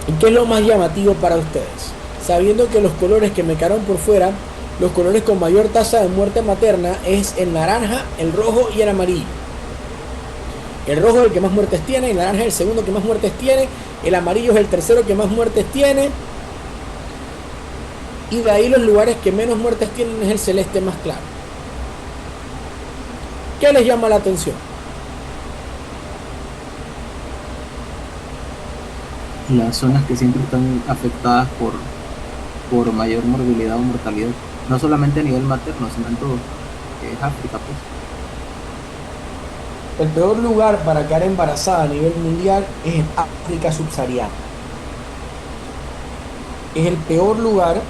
y qué es lo más llamativo para ustedes, sabiendo que los colores que me quedaron por fuera, los colores con mayor tasa de muerte materna, es el naranja, el rojo y el amarillo. El rojo es el que más muertes tiene, el naranja es el segundo que más muertes tiene, el amarillo es el tercero que más muertes tiene, y de ahí los lugares que menos muertes tienen es el celeste más claro. ¿Qué les llama la atención? Las zonas que siempre están afectadas por mayor morbilidad o mortalidad, no solamente a nivel materno, sino en todo, que es África, pues. El peor lugar para quedar embarazada a nivel mundial es en África subsahariana. Es el peor lugar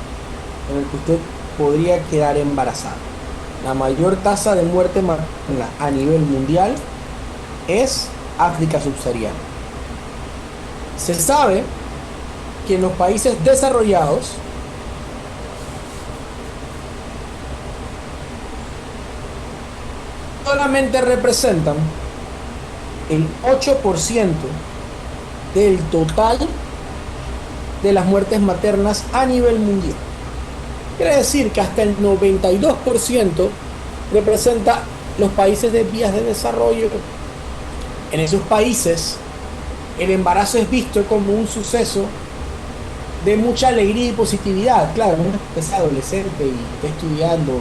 en el que usted podría quedar embarazada. La mayor tasa de muerte materna a nivel mundial es África subsahariana. Se sabe que en los países desarrollados solamente representan el 8% del total de las muertes maternas a nivel mundial. Quiere decir que hasta el 92% representa los países de vías de desarrollo. En esos países, el embarazo es visto como un suceso de mucha alegría y positividad. Claro, uno es adolescente y está estudiando,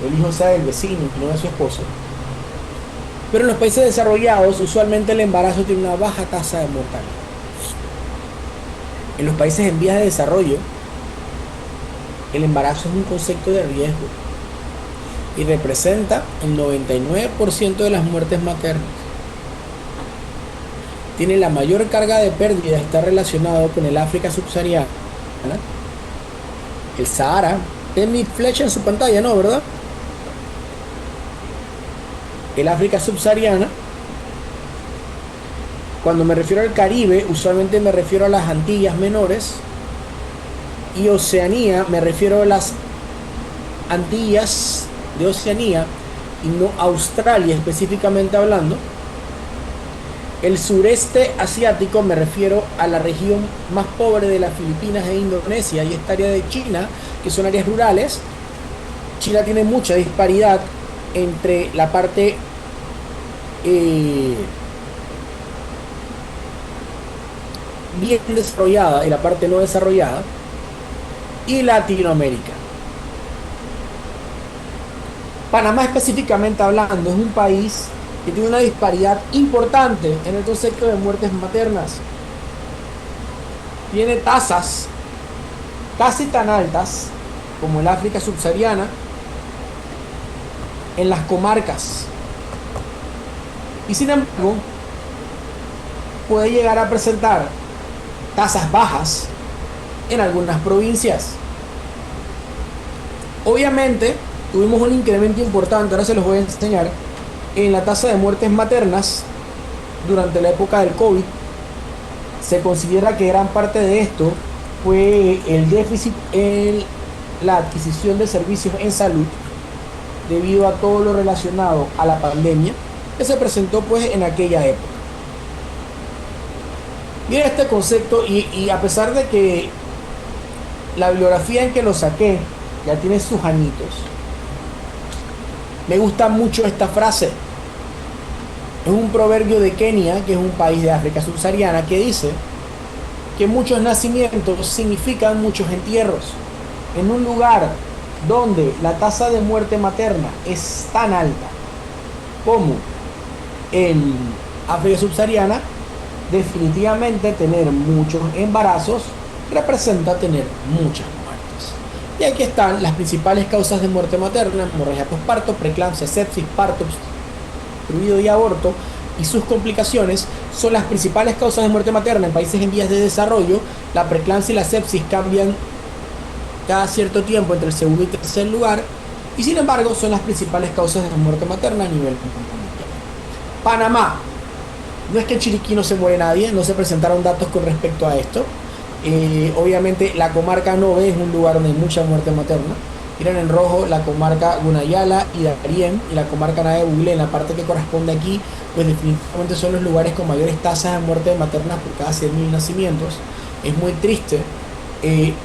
el hijo sea del vecino y no de su esposo. Pero en los países desarrollados, usualmente el embarazo tiene una baja tasa de mortalidad. En los países en vías de desarrollo, el embarazo es un concepto de riesgo y representa el 99% de las muertes maternas. Tiene la mayor carga de pérdida, está relacionado con el África subsahariana, el Sahara. Tiene mi flecha en su pantalla, ¿no? ¿Verdad? El África subsahariana. Cuando me refiero al Caribe, usualmente me refiero a las Antillas menores, y Oceanía, me refiero a las Antillas de Oceanía y no Australia específicamente hablando. El sureste asiático me refiero a la región más pobre de las Filipinas e Indonesia y esta área de China, que son áreas rurales. China tiene mucha disparidad entre la parte bien desarrollada y la parte no desarrollada, y Latinoamérica. Panamá específicamente hablando es un país que tiene una disparidad importante en el concepto de muertes maternas. Tiene tasas casi tan altas como el África subsahariana en las comarcas, y sin embargo puede llegar a presentar tasas bajas en algunas provincias. Obviamente tuvimos un incremento importante, ahora se los voy a enseñar, en la tasa de muertes maternas durante la época del COVID. Se considera que gran parte de esto fue el déficit en la adquisición de servicios en salud debido a todo lo relacionado a la pandemia que se presentó pues en aquella época. Miren este concepto, y a pesar de que la bibliografía en que lo saqué ya tiene sus añitos, me gusta mucho esta frase. Es un proverbio de Kenia, que es un país de África subsahariana, que dice que muchos nacimientos significan muchos entierros. En un lugar donde la tasa de muerte materna es tan alta como en África subsahariana, definitivamente tener muchos embarazos representa tener muchas muertes. Y aquí están las principales causas de muerte materna: hemorragia postparto, preeclampsia, sepsis, parto obstruido y aborto, y sus complicaciones son las principales causas de muerte materna en países en vías de desarrollo. La preeclampsia y la sepsis cambian cada cierto tiempo entre el segundo y tercer lugar, y sin embargo son las principales causas de muerte materna a nivel mundial. Panamá. No es que en Chiriquí no se muere nadie, no se presentaron datos con respecto a esto. Obviamente la comarca Nove es un lugar donde hay mucha muerte materna. Miren en rojo la comarca Gunayala y Darién, y la comarca Nave Buglé, en la parte que corresponde aquí, pues definitivamente son los lugares con mayores tasas de muerte materna por cada 100.000 nacimientos. Es muy triste.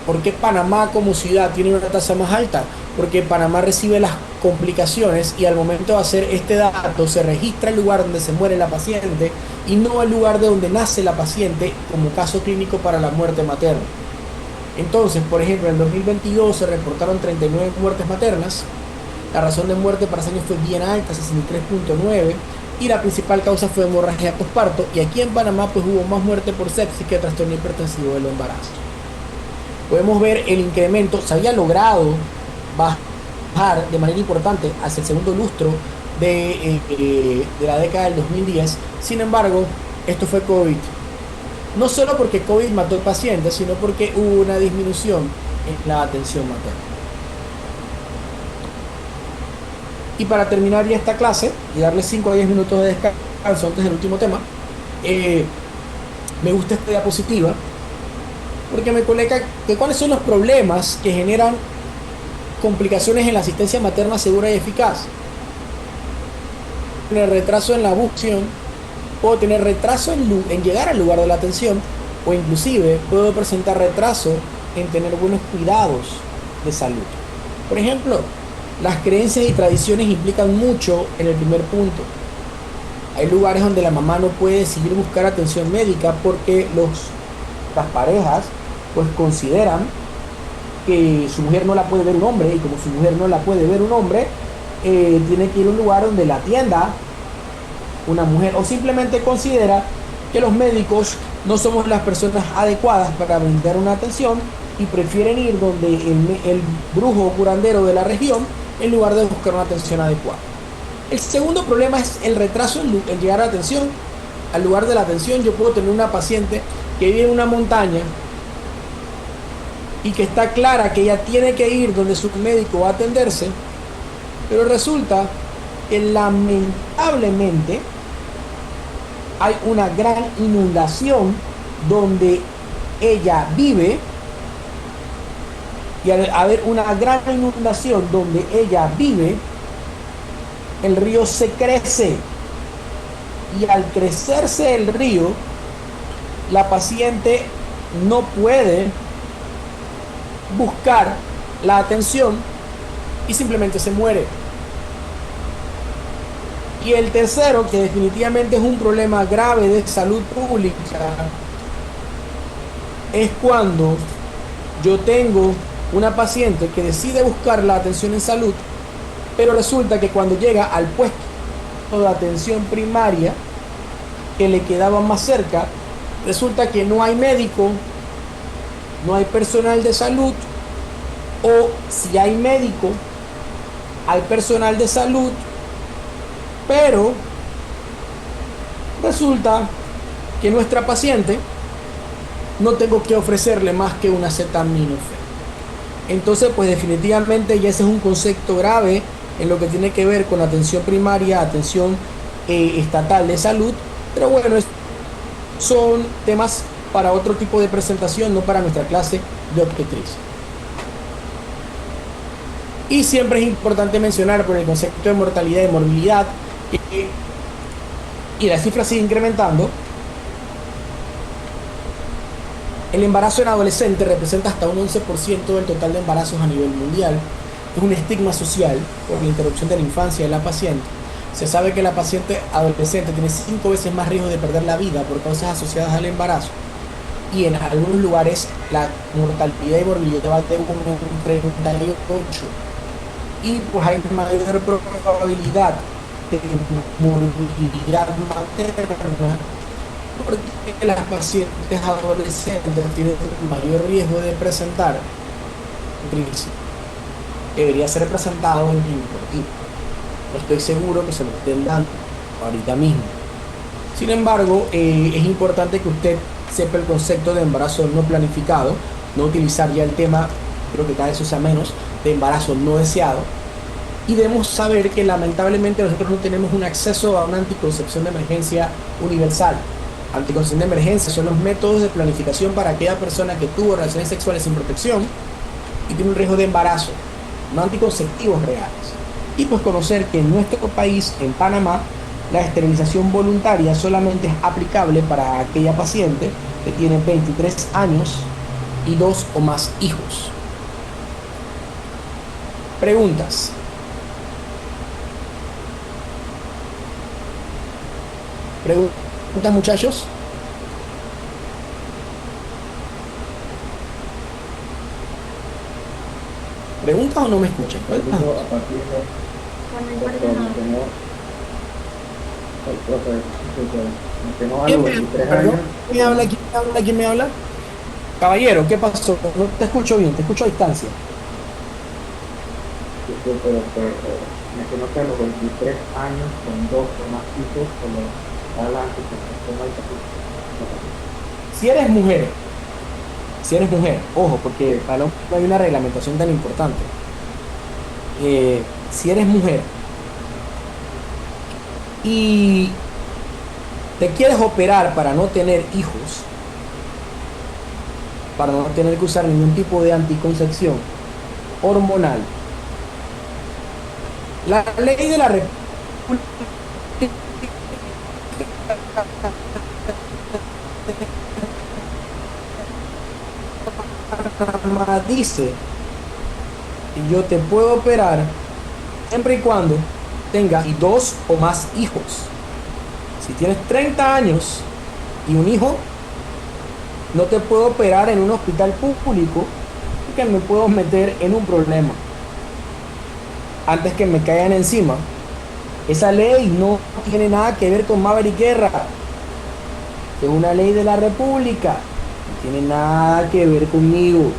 ¿Por qué Panamá como ciudad tiene una tasa más alta? Porque Panamá recibe las complicaciones y al momento de hacer este dato se registra el lugar donde se muere la paciente y no el lugar de donde nace la paciente como caso clínico para la muerte materna. Entonces, por ejemplo, en 2022 se reportaron 39 muertes maternas. La razón de muerte para ese año fue bien alta, 63.9, y la principal causa fue hemorragia postparto. Y aquí en Panamá pues hubo más muerte por sepsis que trastorno hipertensivo del embarazo. Podemos ver el incremento. Se había logrado bajar de manera importante hacia el segundo lustro de la década del 2010. Sin embargo, esto fue COVID. No solo porque COVID mató al paciente, sino porque hubo una disminución en la atención materna. Y para terminar ya esta clase y darle 5 a 10 minutos de descanso antes del último tema, me gusta esta diapositiva porque me coloca que cuáles son los problemas que generan complicaciones en la asistencia materna segura y eficaz. Tener retraso en la bucción, puedo tener retraso en llegar al lugar de la atención, o inclusive puedo presentar retraso en tener buenos cuidados de salud. Por ejemplo, las creencias y tradiciones implican mucho en el primer punto. Hay lugares donde la mamá no puede decidir buscar atención médica porque las parejas pues consideran que su mujer no la puede ver un hombre, y como su mujer no la puede ver un hombre, tiene que ir a un lugar donde la atienda una mujer, o simplemente considera que los médicos no somos las personas adecuadas para brindar una atención y prefieren ir donde el brujo o curandero de la región en lugar de buscar una atención adecuada. El segundo problema es el retraso en llegar a la atención. Al lugar de la atención, yo puedo tener una paciente que vive en una montaña y que está clara que ella tiene que ir donde su médico va a atenderse, pero resulta que lamentablemente hay una gran inundación donde ella vive, y al haber una gran inundación donde ella vive, el río se crece, y al crecerse el río, la paciente no puede buscar la atención y simplemente se muere. Y el tercero, que definitivamente es un problema grave de salud pública, es cuando yo tengo una paciente que decide buscar la atención en salud, pero resulta que cuando llega al puesto de atención primaria que le quedaba más cerca, resulta que no hay médico, no hay personal de salud, o si hay médico, hay personal de salud, pero resulta que nuestra paciente no tengo que ofrecerle más que una acetaminofén. Entonces, pues definitivamente ya ese es un concepto grave en lo que tiene que ver con atención primaria, atención estatal de salud, pero bueno, son temas para otro tipo de presentación, no para nuestra clase de obstetricia. Y siempre es importante mencionar por el concepto de mortalidad y morbilidad, y la cifra sigue incrementando. El embarazo en adolescente representa hasta un 11% del total de embarazos a nivel mundial. Es un estigma social por la interrupción de la infancia de la paciente. Se sabe que la paciente adolescente tiene 5 veces más riesgo de perder la vida por causas asociadas al embarazo. Y en algunos lugares la mortalidad y morbilidad va de un 38%. Y pues hay mayor probabilidad de morbilidad materna porque las pacientes adolescentes tienen mayor riesgo de presentar crisis. Debería ser presentado en ginecología. No estoy seguro que se lo estén dando ahorita mismo. Sin embargo, es importante que usted sepa el concepto de embarazo no planificado, no utilizar ya el tema, creo que cada vez se usa menos, de embarazo no deseado, y debemos saber que lamentablemente nosotros no tenemos un acceso a una anticoncepción de emergencia universal. Anticoncepción de emergencia son los métodos de planificación para aquella persona que tuvo relaciones sexuales sin protección y tiene un riesgo de embarazo, no anticonceptivos reales. Y pues conocer que en nuestro país, en Panamá, la esterilización voluntaria solamente es aplicable para aquella paciente que tiene 23 años y 2 o más hijos. Preguntas. ¿Preguntas, muchachos? ¿Preguntas o no me escuchan? ¿Quién me habla? ¿Quién me habla? ¿Quién me habla? Caballero, ¿qué pasó? No te escucho bien, te escucho a distancia. Mencionó que a los 23 años con 2 o más hijos, como da la anticoncepción. Si eres mujer, ojo, porque para no hay una reglamentación tan importante. Si eres mujer y te quieres operar para no tener hijos, para no tener que usar ningún tipo de anticoncepción hormonal, la ley de la República Panamá dice que yo te puedo operar siempre y cuando tengas 2 o más hijos. Si tienes 30 años y un hijo, no te puedo operar en un hospital público porque me puedo meter en un problema antes que me caigan encima. Esa ley no tiene nada que ver con Maverick Guerra. Es una ley de la República. No tiene nada que ver conmigo.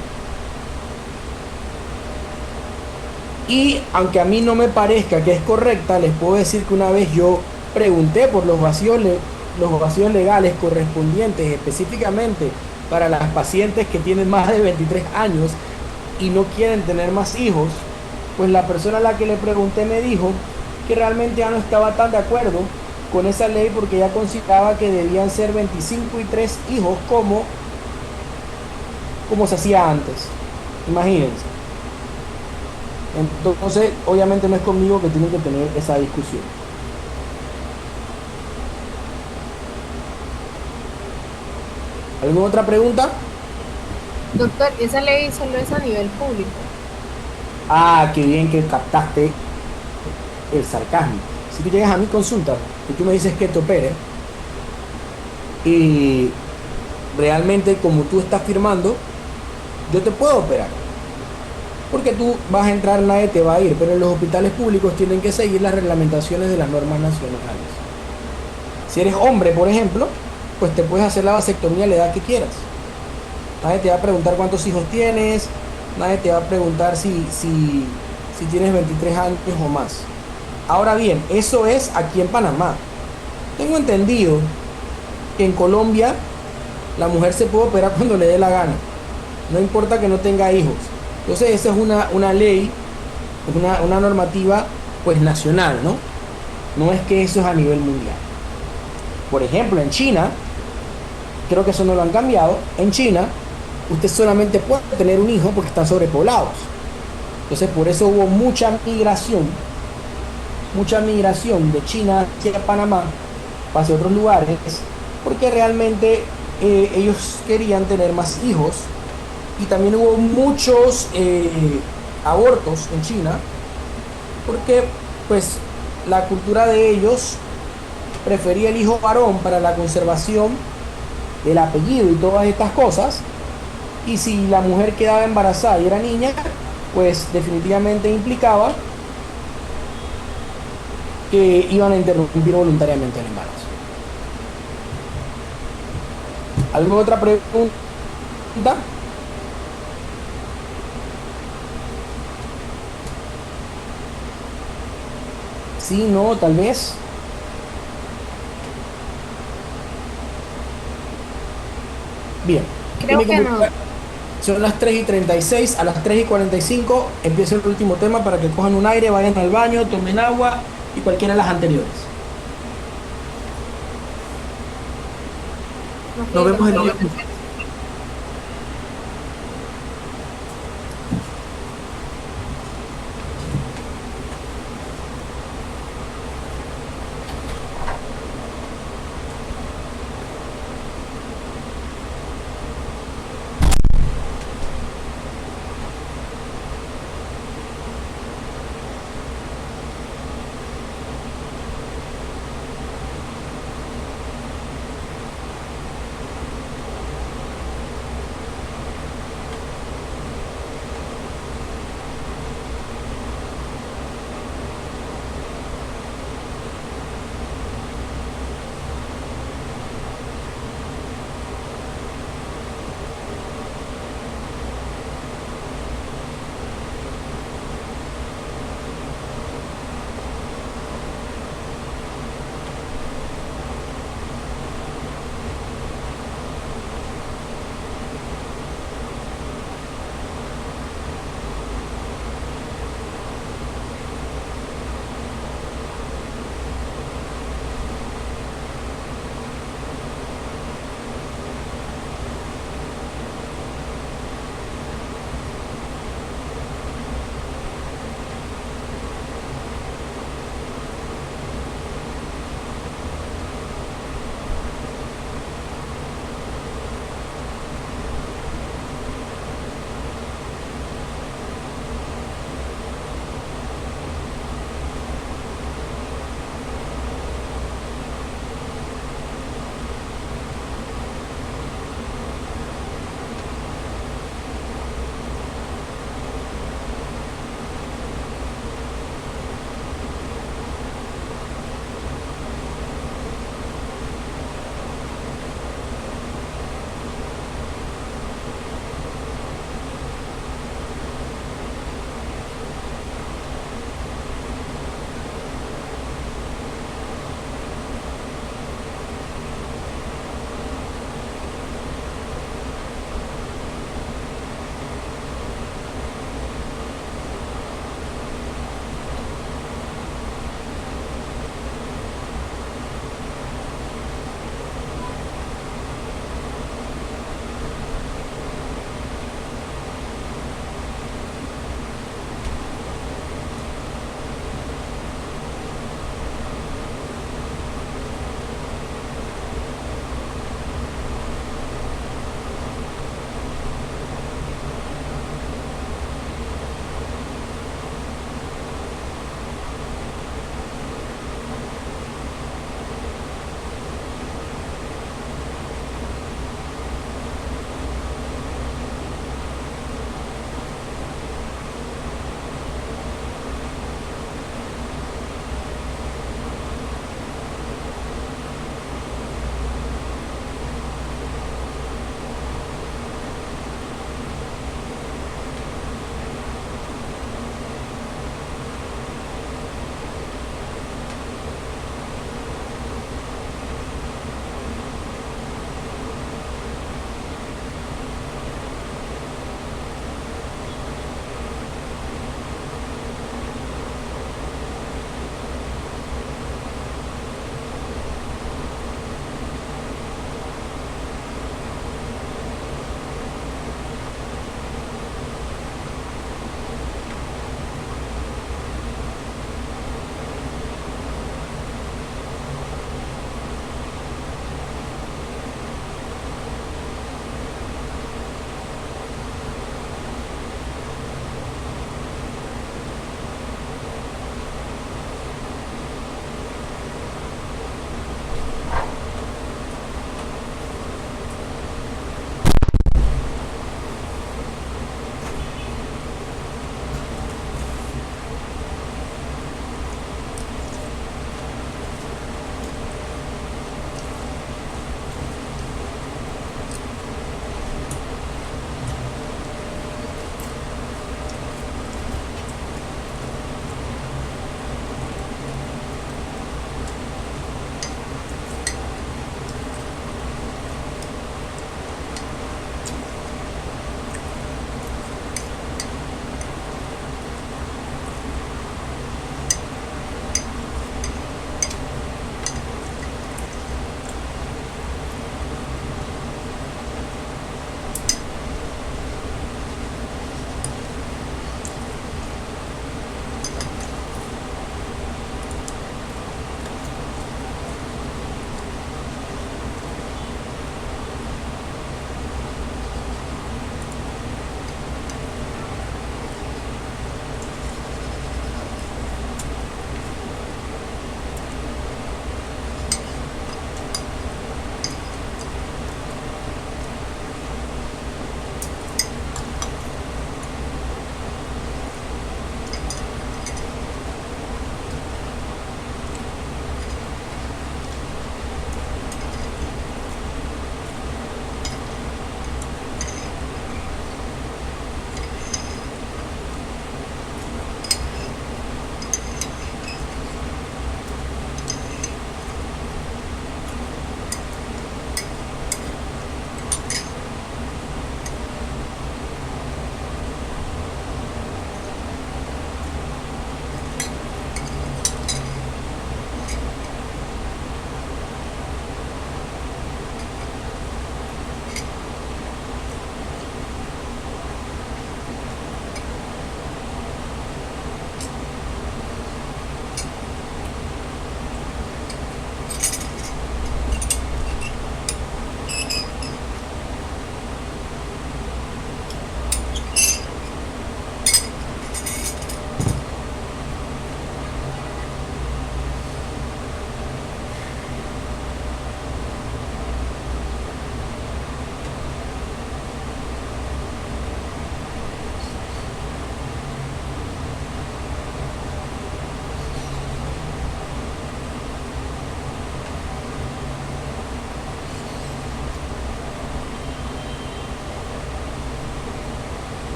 Y aunque a mí no me parezca que es correcta, les puedo decir que una vez yo pregunté por los vacíos legales correspondientes específicamente para las pacientes que tienen más de 23 años y no quieren tener más hijos, pues la persona a la que le pregunté me dijo que realmente ya no estaba tan de acuerdo con esa ley porque ella consideraba que debían ser 25 y 3 hijos como se hacía antes. Imagínense. Entonces, obviamente no es conmigo que tienen que tener esa discusión. ¿Alguna otra pregunta? Doctor, esa ley solo es a nivel público. Ah, qué bien que captaste el sarcasmo. Si tú llegas a mi consulta y tú me dices que te opere, y realmente como tú estás firmando, yo te puedo operar. Porque tú vas a entrar, nadie te va a ir, pero en los hospitales públicos tienen que seguir las reglamentaciones de las normas nacionales. Si eres hombre, por ejemplo, pues te puedes hacer la vasectomía a la edad que quieras. Nadie te va a preguntar cuántos hijos tienes, nadie te va a preguntar si tienes 23 años o más. Ahora bien, eso es aquí en Panamá. Tengo entendido que en Colombia la mujer se puede operar cuando le dé la gana, no importa que no tenga hijos. Entonces esa es una ley, una normativa pues nacional, ¿no? No es que eso es a nivel mundial. Por ejemplo, en China, creo que eso no lo han cambiado, en China usted solamente puede tener un hijo porque están sobrepoblados. Entonces por eso hubo mucha migración de China hacia Panamá, hacia otros lugares, porque realmente ellos querían tener más hijos. Y también hubo muchos abortos en China, porque pues la cultura de ellos prefería el hijo varón para la conservación del apellido y todas estas cosas. Y si la mujer quedaba embarazada y era niña, pues definitivamente implicaba que iban a interrumpir voluntariamente el embarazo. ¿Alguna otra pregunta? Sí, no, tal vez. Bien. Creo que no. Son las 3:36, a las 3:45 empieza el último tema para que cojan un aire, vayan al baño, tomen agua y cualquiera de las anteriores. Nos vemos en el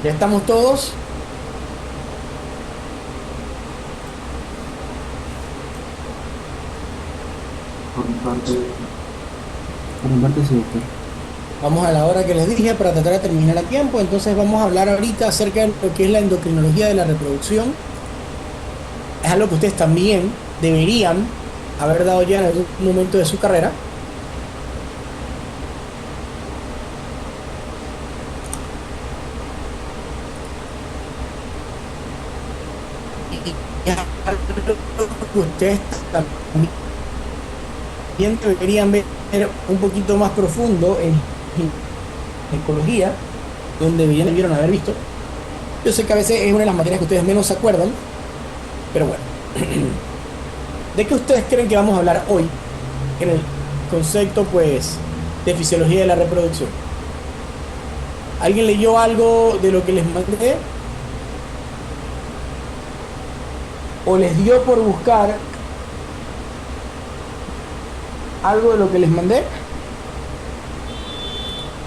¿Ya estamos todos? Por mi parte sí, doctor. Vamos a la hora que les dije para tratar de terminar a tiempo. Entonces vamos a hablar ahorita acerca de lo que es la endocrinología de la reproducción. Es algo que ustedes también deberían haber dado ya en algún momento de su carrera. Y es algo que ustedes también deberían ver un poquito más profundo en ecología, donde debieron haber visto. Yo sé que a veces es una de las materias que ustedes menos se acuerdan, pero bueno. ¿De qué ustedes creen que vamos a hablar hoy en el concepto, pues, de fisiología de la reproducción? ¿Alguien leyó algo de lo que les mandé? ¿O les dio por buscar algo de lo que les mandé?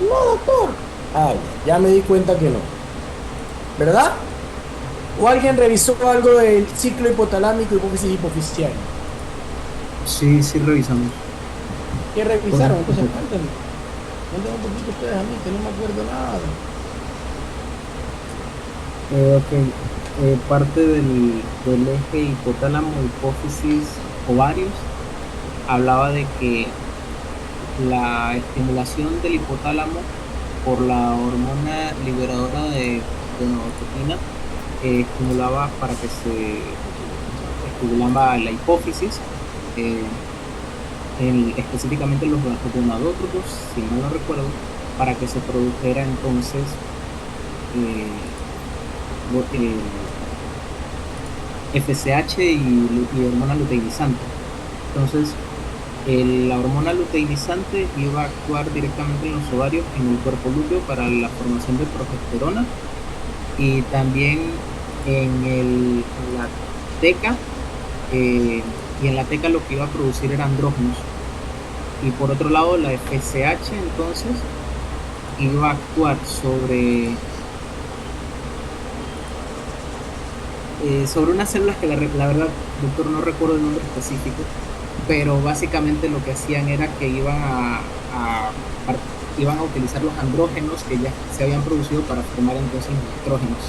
No, doctor. Ah, ya me di cuenta que no. ¿Verdad? ¿O alguien revisó algo del ciclo hipotalámico, hipófisis hipofisial? Sí, sí revisamos. ¿Qué revisaron? Entonces cuéntenme. Cuéntenme un poquito ustedes a mí, que no me acuerdo nada. Parte del eje hipotálamo, hipófisis, ovarios, hablaba de que la estimulación del hipotálamo por la hormona liberadora de gonadotropina estimulaba para que se estimulaba la hipófisis, específicamente los gonadótropos, si mal no recuerdo, para que se produjera entonces FSH y hormona luteinizante. Entonces, la hormona luteinizante iba a actuar directamente en los ovarios, en el cuerpo lúteo, para la formación de progesterona, y también en la teca, y en la teca lo que iba a producir eran andrógenos. Y por otro lado, la FSH entonces iba a actuar sobre unas células que la verdad, doctor, no recuerdo el nombre específico, pero básicamente lo que hacían era que iban a utilizar los andrógenos que ya se habían producido para formar entonces los estrógenos.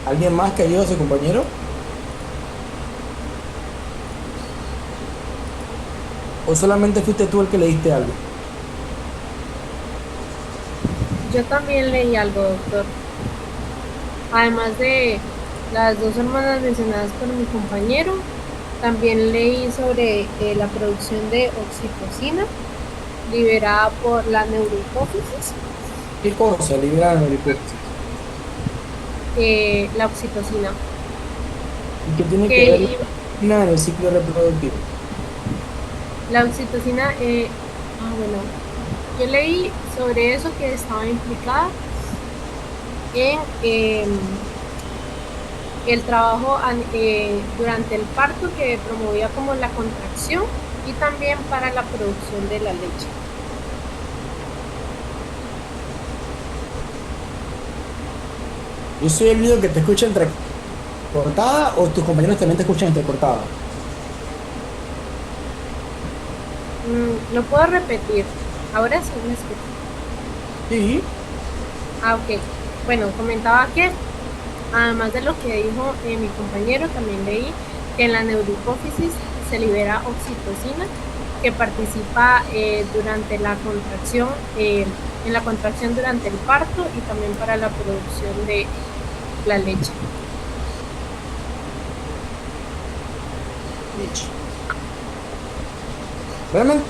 ¿Alguien más que ayude a su compañero? ¿O solamente fuiste tú el que leíste algo? Yo también leí algo, doctor. Además de las dos hormonas mencionadas por mi compañero, también leí sobre la producción de oxitocina liberada por la neurohipófisis. ¿Qué cosa libera la neurohipófisis? La oxitocina. ¿Y qué tiene que ver en el ciclo reproductivo? La oxitocina, bueno, yo leí sobre eso, que estaba implicada en el trabajo durante el parto, que promovía como la contracción, y también para la producción de la leche. ¿Yo soy el único que te escucha entrecortada o tus compañeros también te escuchan entrecortada? ¿Lo puedo repetir? Ahora sí me escucho. Sí. Ok. Bueno, comentaba que además de lo que dijo mi compañero, también leí que en la neurohipófisis se libera oxitocina, que participa durante la contracción, en la contracción durante el parto, y también para la producción de la leche. Realmente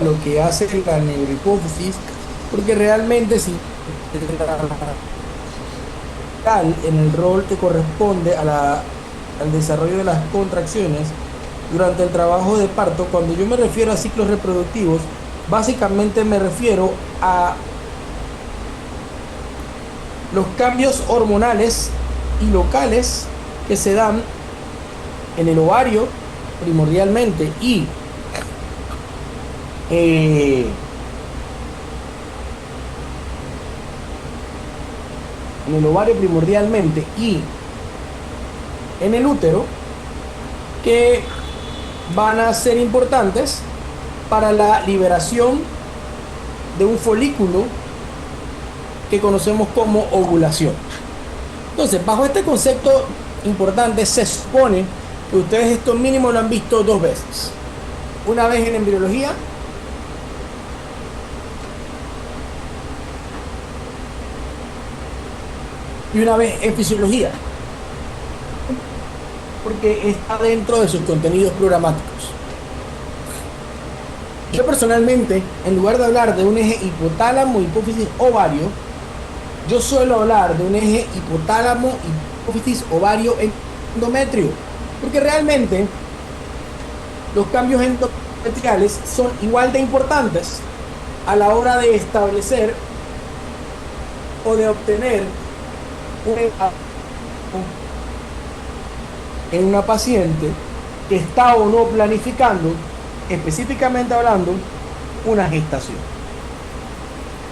lo que hace la neurohipófisis, porque realmente si en el rol que corresponde al desarrollo de las contracciones durante el trabajo de parto, cuando yo me refiero a ciclos reproductivos, básicamente me refiero a los cambios hormonales y locales que se dan en el ovario primordialmente y en el ovario primordialmente y en el útero, que van a ser importantes para la liberación de un folículo que conocemos como ovulación. Entonces, bajo este concepto importante, se supone que ustedes esto mínimo lo han visto 2 veces. Una vez en embriología y una vez en fisiología, porque está dentro de sus contenidos programáticos. Yo personalmente, en lugar de hablar de un eje hipotálamo, hipófisis, ovario, yo suelo hablar de un eje hipotálamo, hipófisis, ovario, endometrio, porque realmente los cambios endometriales son igual de importantes a la hora de establecer o de obtener en una paciente que está o no planificando, específicamente hablando, una gestación.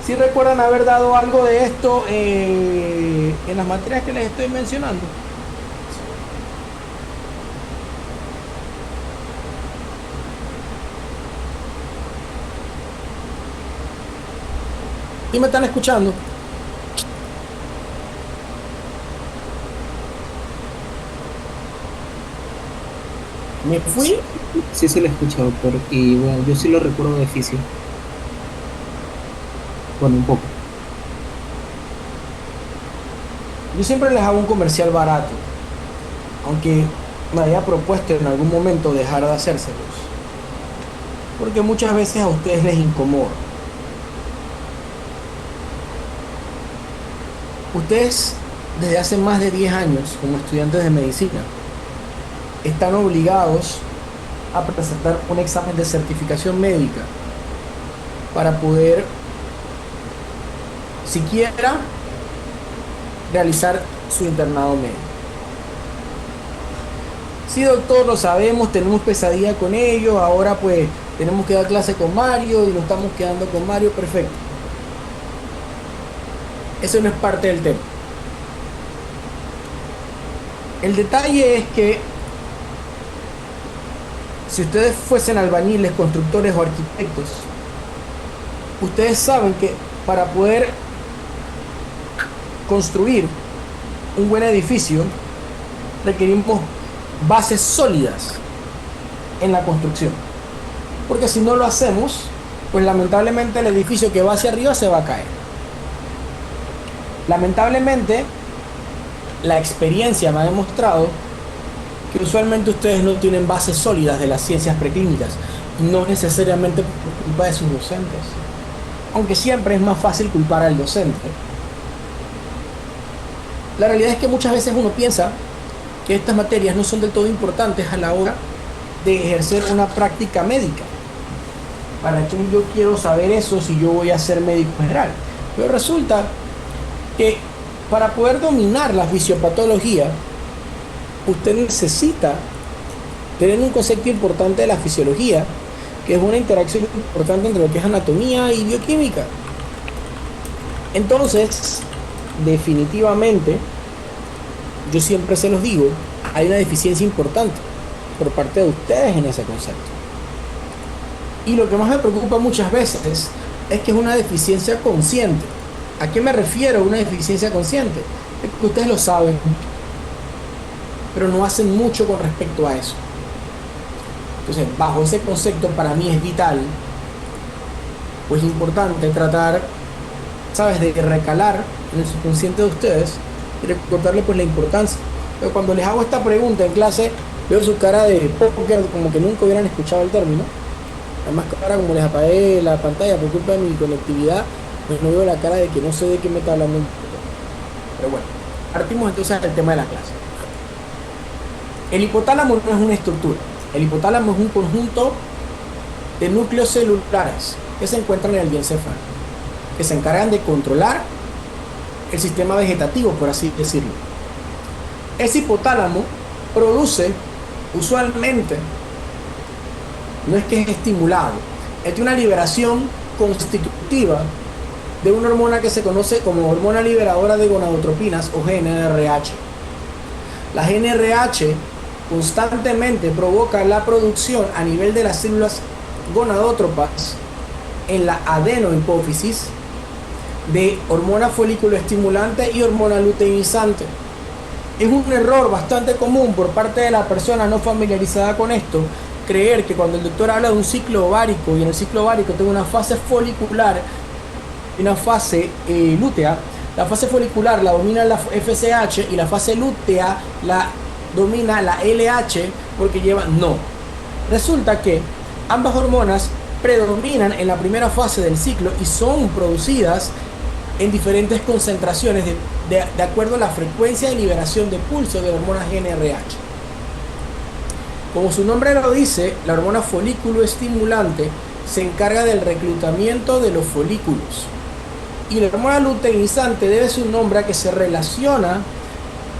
¿Sí recuerdan haber dado algo de esto en las materias que les estoy mencionando? ¿Y me están escuchando? ¿Me fui? Sí se lo he escuchado, doctor. Y bueno, yo sí lo recuerdo de fisio. Bueno, un poco. Yo siempre les hago un comercial barato, aunque me había propuesto en algún momento dejar de hacérselos, porque muchas veces a ustedes les incomoda. Ustedes, desde hace más de 10 años, como estudiantes de medicina, están obligados a presentar un examen de certificación médica para poder siquiera realizar su internado médico. Sí, doctor, lo sabemos, tenemos pesadilla con ello, ahora pues tenemos que dar clase con Mario y nos estamos quedando con Mario, perfecto. Eso no es parte del tema. El detalle es que si ustedes fuesen albañiles, constructores o arquitectos, ustedes saben que para poder construir un buen edificio requerimos bases sólidas en la construcción, porque si no lo hacemos, pues lamentablemente el edificio que va hacia arriba se va a caer. Lamentablemente la experiencia me ha demostrado que usualmente ustedes no tienen bases sólidas de las ciencias preclínicas, no necesariamente por culpa de sus docentes, aunque siempre es más fácil culpar al docente. La realidad es que muchas veces uno piensa que estas materias no son del todo importantes a la hora de ejercer una práctica médica. ¿Para qué yo quiero saber eso si yo voy a ser médico general? Pero resulta que para poder dominar la fisiopatología, usted necesita tener un concepto importante de la fisiología, que es una interacción importante entre lo que es anatomía y bioquímica. Entonces, definitivamente, yo siempre se los digo, hay una deficiencia importante por parte de ustedes en ese concepto. Y lo que más me preocupa muchas veces es que es una deficiencia consciente. ¿A qué me refiero a una deficiencia consciente? Es que ustedes lo saben, pero no hacen mucho con respecto a eso. Entonces, bajo ese concepto, para mí es vital, pues importante tratar, ¿sabes?, de recalar en el subconsciente de ustedes y recordarle pues la importancia. Pero cuando les hago esta pregunta en clase, veo su cara de póker, como que nunca hubieran escuchado el término. Además, ahora como les apagué la pantalla por culpa de mi conectividad, pues no veo la cara de que no sé de qué me está hablando. Pero bueno, partimos entonces del tema de la clase. El hipotálamo no es una estructura. El hipotálamo es un conjunto de núcleos celulares que se encuentran en el diencéfalo, que se encargan de controlar el sistema vegetativo, por así decirlo. Ese hipotálamo produce usualmente, no es que es estimulado, es una liberación constitutiva de una hormona que se conoce como hormona liberadora de gonadotropinas o GnRH. La GnRH constantemente provoca la producción a nivel de las células gonadótropas en la adenohipófisis de hormona folículo estimulante y hormona luteinizante. Es un error bastante común por parte de la persona no familiarizada con esto creer que cuando el doctor habla de un ciclo ovárico y en el ciclo ovárico tengo una fase folicular y una fase lútea, la fase folicular la domina la FSH y la fase lútea la domina la LH porque llevan... No. Resulta que ambas hormonas predominan en la primera fase del ciclo y son producidas en diferentes concentraciones de acuerdo a la frecuencia de liberación de pulso de la hormona GnRH. Como su nombre lo dice, la hormona folículo estimulante se encarga del reclutamiento de los folículos. Y la hormona luteinizante debe su nombre a que se relaciona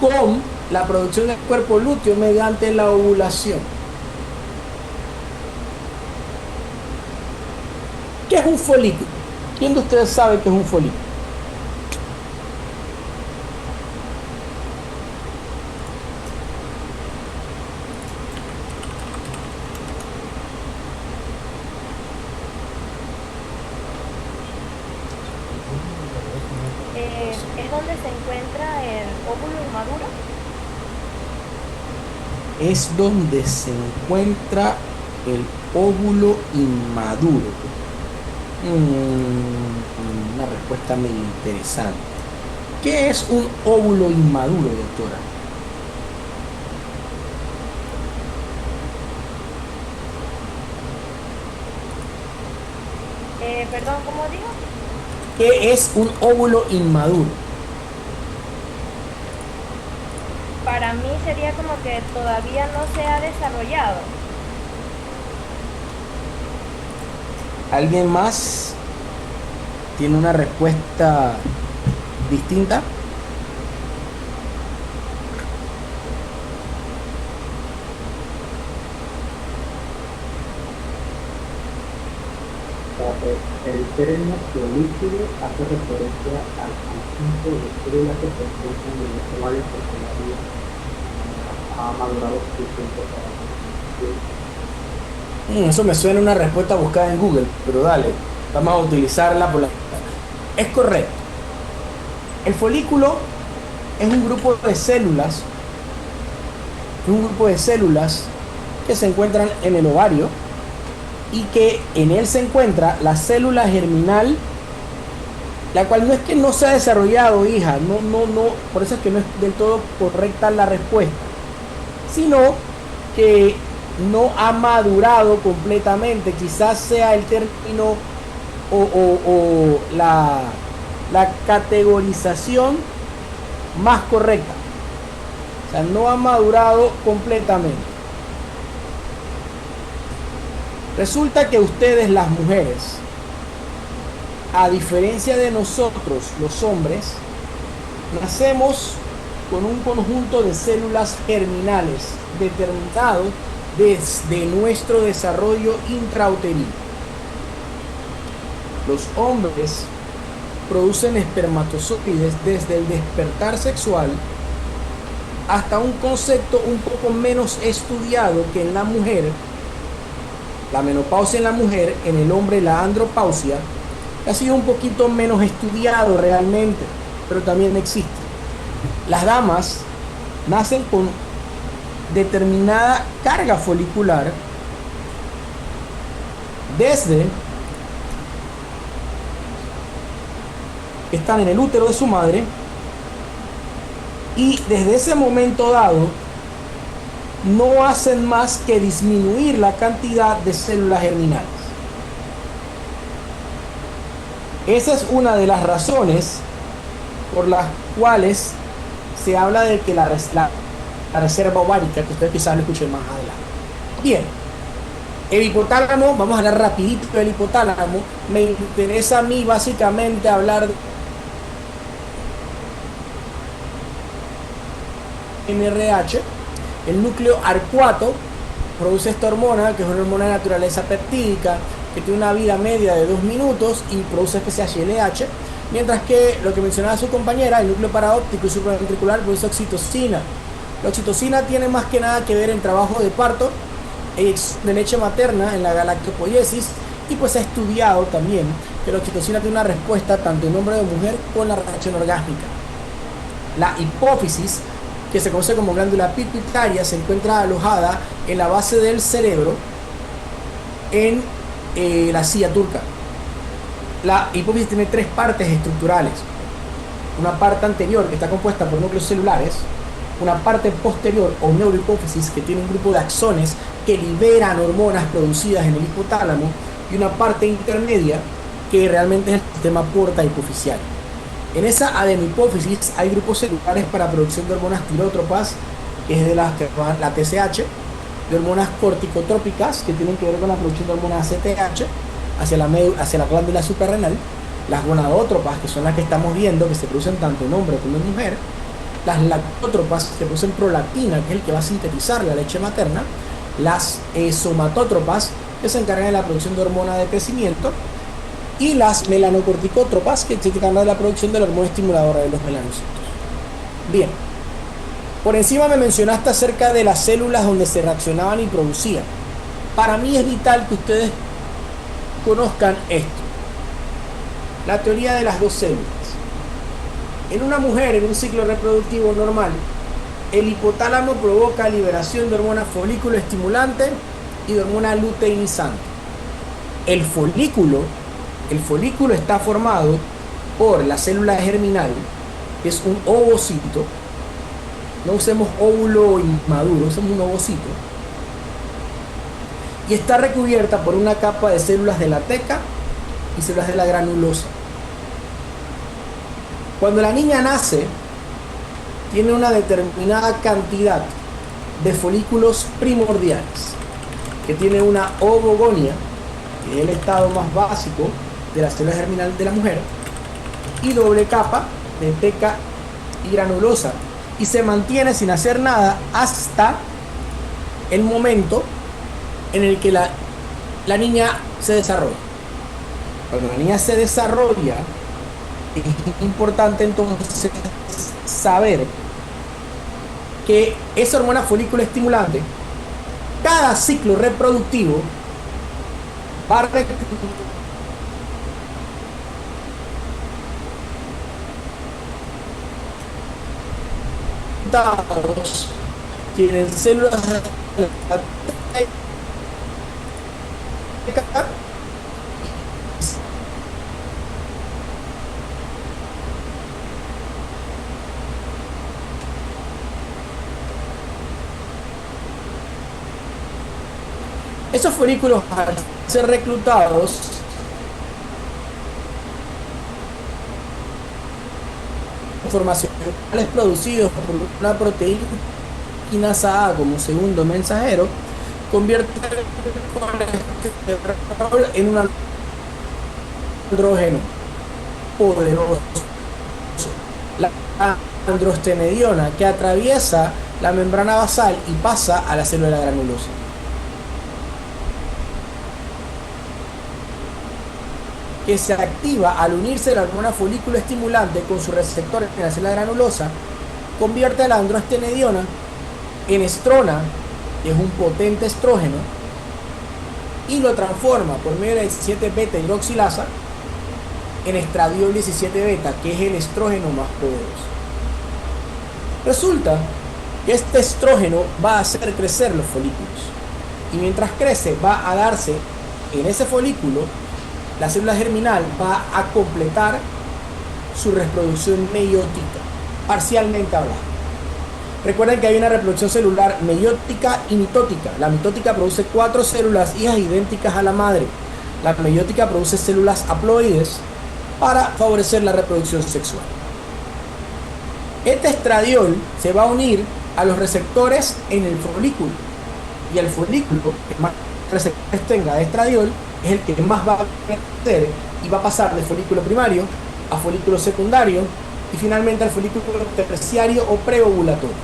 con la producción del cuerpo lúteo mediante la ovulación. ¿Qué es un folículo? ¿Quién de ustedes sabe qué es un folículo? ¿Es donde se encuentra el óvulo inmaduro? Es donde se encuentra el óvulo inmaduro. Una respuesta muy interesante. ¿Qué es un óvulo inmaduro, doctora? Perdón, ¿cómo digo? ¿Qué es un óvulo inmaduro? Para mí sería como que todavía no se ha desarrollado. ¿Alguien más tiene una respuesta distinta? El término folículo hace referencia al conjunto de células que se encuentran en los ovarios porque la vida ha madurado suficiente para... Eso me suena una respuesta buscada en Google, pero dale, vamos a utilizarla por la... Es correcto. El folículo es un grupo de células, que se encuentran en el ovario y que en él se encuentra la célula germinal, la cual no es que no se ha desarrollado, hija, no, por eso es que no es del todo correcta la respuesta, sino que no ha madurado completamente, quizás sea el término o la categorización más correcta, o sea, no ha madurado completamente. Resulta que ustedes, las mujeres, a diferencia de nosotros, los hombres, nacemos con un conjunto de células germinales determinado desde nuestro desarrollo intrauterino. Los hombres producen espermatozoides desde el despertar sexual hasta un concepto un poco menos estudiado que en la mujer, la menopausia en la mujer, en el hombre la andropausia, ha sido un poquito menos estudiado realmente, pero también existe. Las damas nacen con determinada carga folicular desde que están en el útero de su madre y desde ese momento dado no hacen más que disminuir la cantidad de células germinales. Esa es una de las razones por las cuales se habla de que la reserva ovárica, que ustedes quizás lo escuchen más adelante. Bien, el hipotálamo, vamos a hablar rapidito del hipotálamo. Me interesa a mí básicamente hablar NRH. El núcleo arcuato produce esta hormona, que es una hormona de naturaleza peptídica, que tiene una vida media de 2 minutos y produce FSH-LH, mientras que lo que mencionaba su compañera, el núcleo paraóptico y supraventricular produce oxitocina. La oxitocina tiene más que nada que ver en trabajo de parto, de leche materna en la galactopoiesis, y pues se ha estudiado también que la oxitocina tiene una respuesta tanto en hombre o mujer con la reacción orgásmica. La hipófisis, que se conoce como glándula pituitaria, se encuentra alojada en la base del cerebro en la silla turca. La hipófisis tiene 3 partes estructurales: una parte anterior, que está compuesta por núcleos celulares; una parte posterior o neurohipófisis, que tiene un grupo de axones que liberan hormonas producidas en el hipotálamo; y una parte intermedia, que realmente es el sistema porta hipofisial. En esa adenohipófisis hay grupos celulares para producción de hormonas tirótropas, que es de las que van la TSH, de hormonas corticotrópicas, que tienen que ver con la producción de hormonas ACTH hacia la glándula suprarrenal; las gonadótropas, que son las que estamos viendo, que se producen tanto en hombre como en mujer; las lactótropas, que producen prolactina, que es el que va a sintetizar la leche materna; las somatótropas, que se encargan de la producción de hormona de crecimiento; y las melanocorticótropas, que se encargan de la producción de la hormona estimuladora de los melanocitos. Bien, por encima me mencionaste acerca de las células donde se reaccionaban y producían. Para mí es vital que ustedes conozcan esto: la teoría de las 2 células. En una mujer, en un ciclo reproductivo normal, el hipotálamo provoca liberación de hormona folículo estimulante y de hormona luteinizante. El folículo está formado por la célula germinal, que es un ovocito. No usemos óvulo inmaduro, usemos un ovocito. Y está recubierta por una capa de células de la teca y células de la granulosa. Cuando la niña nace, tiene una determinada cantidad de folículos primordiales, que tiene una ovogonia, que es el estado más básico de la célula germinal de la mujer, y doble capa de teca y granulosa, y se mantiene sin hacer nada hasta el momento en el que la niña se desarrolla. Cuando la niña se desarrolla, es importante entonces saber que esa hormona folículo estimulante, cada ciclo reproductivo va a tienen células de la teca Esos folículos, al ser reclutados, informacionales producidos por una proteína quinasa A como segundo mensajero, convierte el colesterol en un andrógeno poderoso, la androstenediona, que atraviesa la membrana basal y pasa a la célula granulosa. Que se activa al unirse la hormona folículo estimulante con su receptor en la célula granulosa, convierte a la androstenediona en estrona, que es un potente estrógeno, y lo transforma por medio de 17 beta hidroxilasa en estradiol 17 beta, que es el estrógeno más poderoso. Resulta que este estrógeno va a hacer crecer los folículos, y mientras crece va a darse en ese folículo, la célula germinal va a completar su reproducción meiótica, parcialmente hablando. Recuerden que hay una reproducción celular meiótica y mitótica. La mitótica produce 4 células hijas idénticas a la madre. La meiótica produce células haploides para favorecer la reproducción sexual. Este estradiol se va a unir a los receptores en el folículo, y el folículo que más receptores tenga de estradiol es el que más va a crecer y va a pasar de folículo primario a folículo secundario y finalmente al folículo terciario o preovulatorio.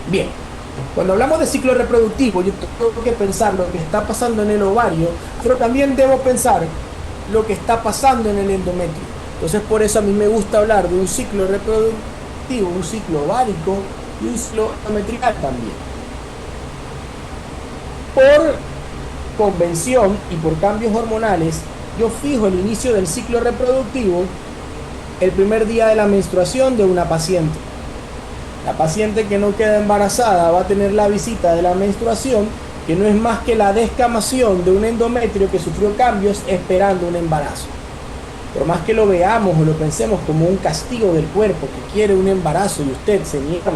Bien, cuando hablamos de ciclo reproductivo, yo tengo que pensar lo que está pasando en el ovario, pero también debo pensar lo que está pasando en el endometrio. Entonces, por eso a mí me gusta hablar de un ciclo reproductivo, un ciclo ovárico y un ciclo endometrial también. Por convención y por cambios hormonales, yo fijo el inicio del ciclo reproductivo el primer día de la menstruación de una paciente. La paciente que no queda embarazada va a tener la visita de la menstruación, que no es más que la descamación de un endometrio que sufrió cambios esperando un embarazo. Por más que lo veamos o lo pensemos como un castigo del cuerpo que quiere un embarazo y usted se niega,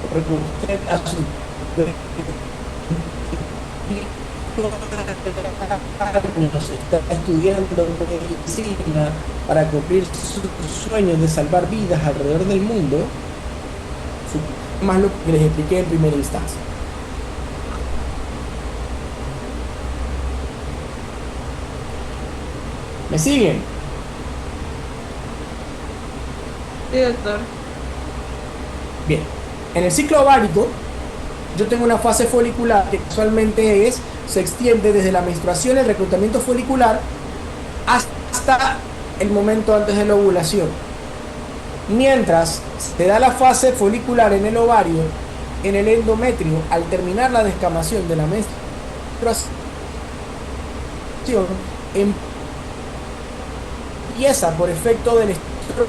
porque usted a su está estudiando medicina para cumplir sus sueños de salvar vidas alrededor del mundo, más lo que les expliqué en primera instancia. ¿Me siguen? Sí, doctor. Bien. En el ciclo ovárico, yo tengo una fase folicular que casualmente se extiende desde la menstruación, el reclutamiento folicular, hasta el momento antes de la ovulación. Mientras se da la fase folicular en el ovario, en el endometrio, al terminar la descamación de la menstruación, empieza por efecto del estrógeno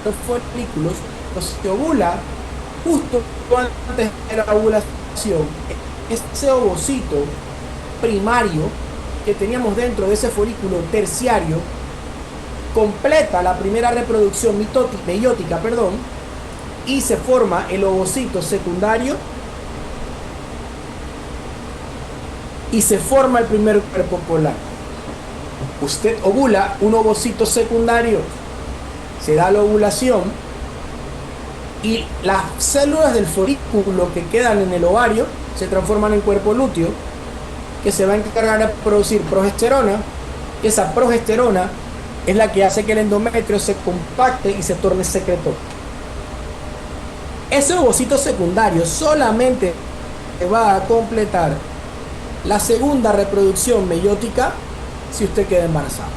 los folículos, se ovula justo antes de la ovulación. Ese ovocito primario que teníamos dentro de ese folículo terciario completa la primera reproducción meiótica, y se forma el ovocito secundario y se forma el primer cuerpo polar. Usted ovula un ovocito secundario, se da la ovulación y las células del folículo que quedan en el ovario se transforman en cuerpo lúteo, que se va a encargar de producir progesterona, y esa progesterona es la que hace que el endometrio se compacte y se torne secretor. Ese ovocito secundario solamente va a completar la segunda reproducción meiótica si usted queda embarazada.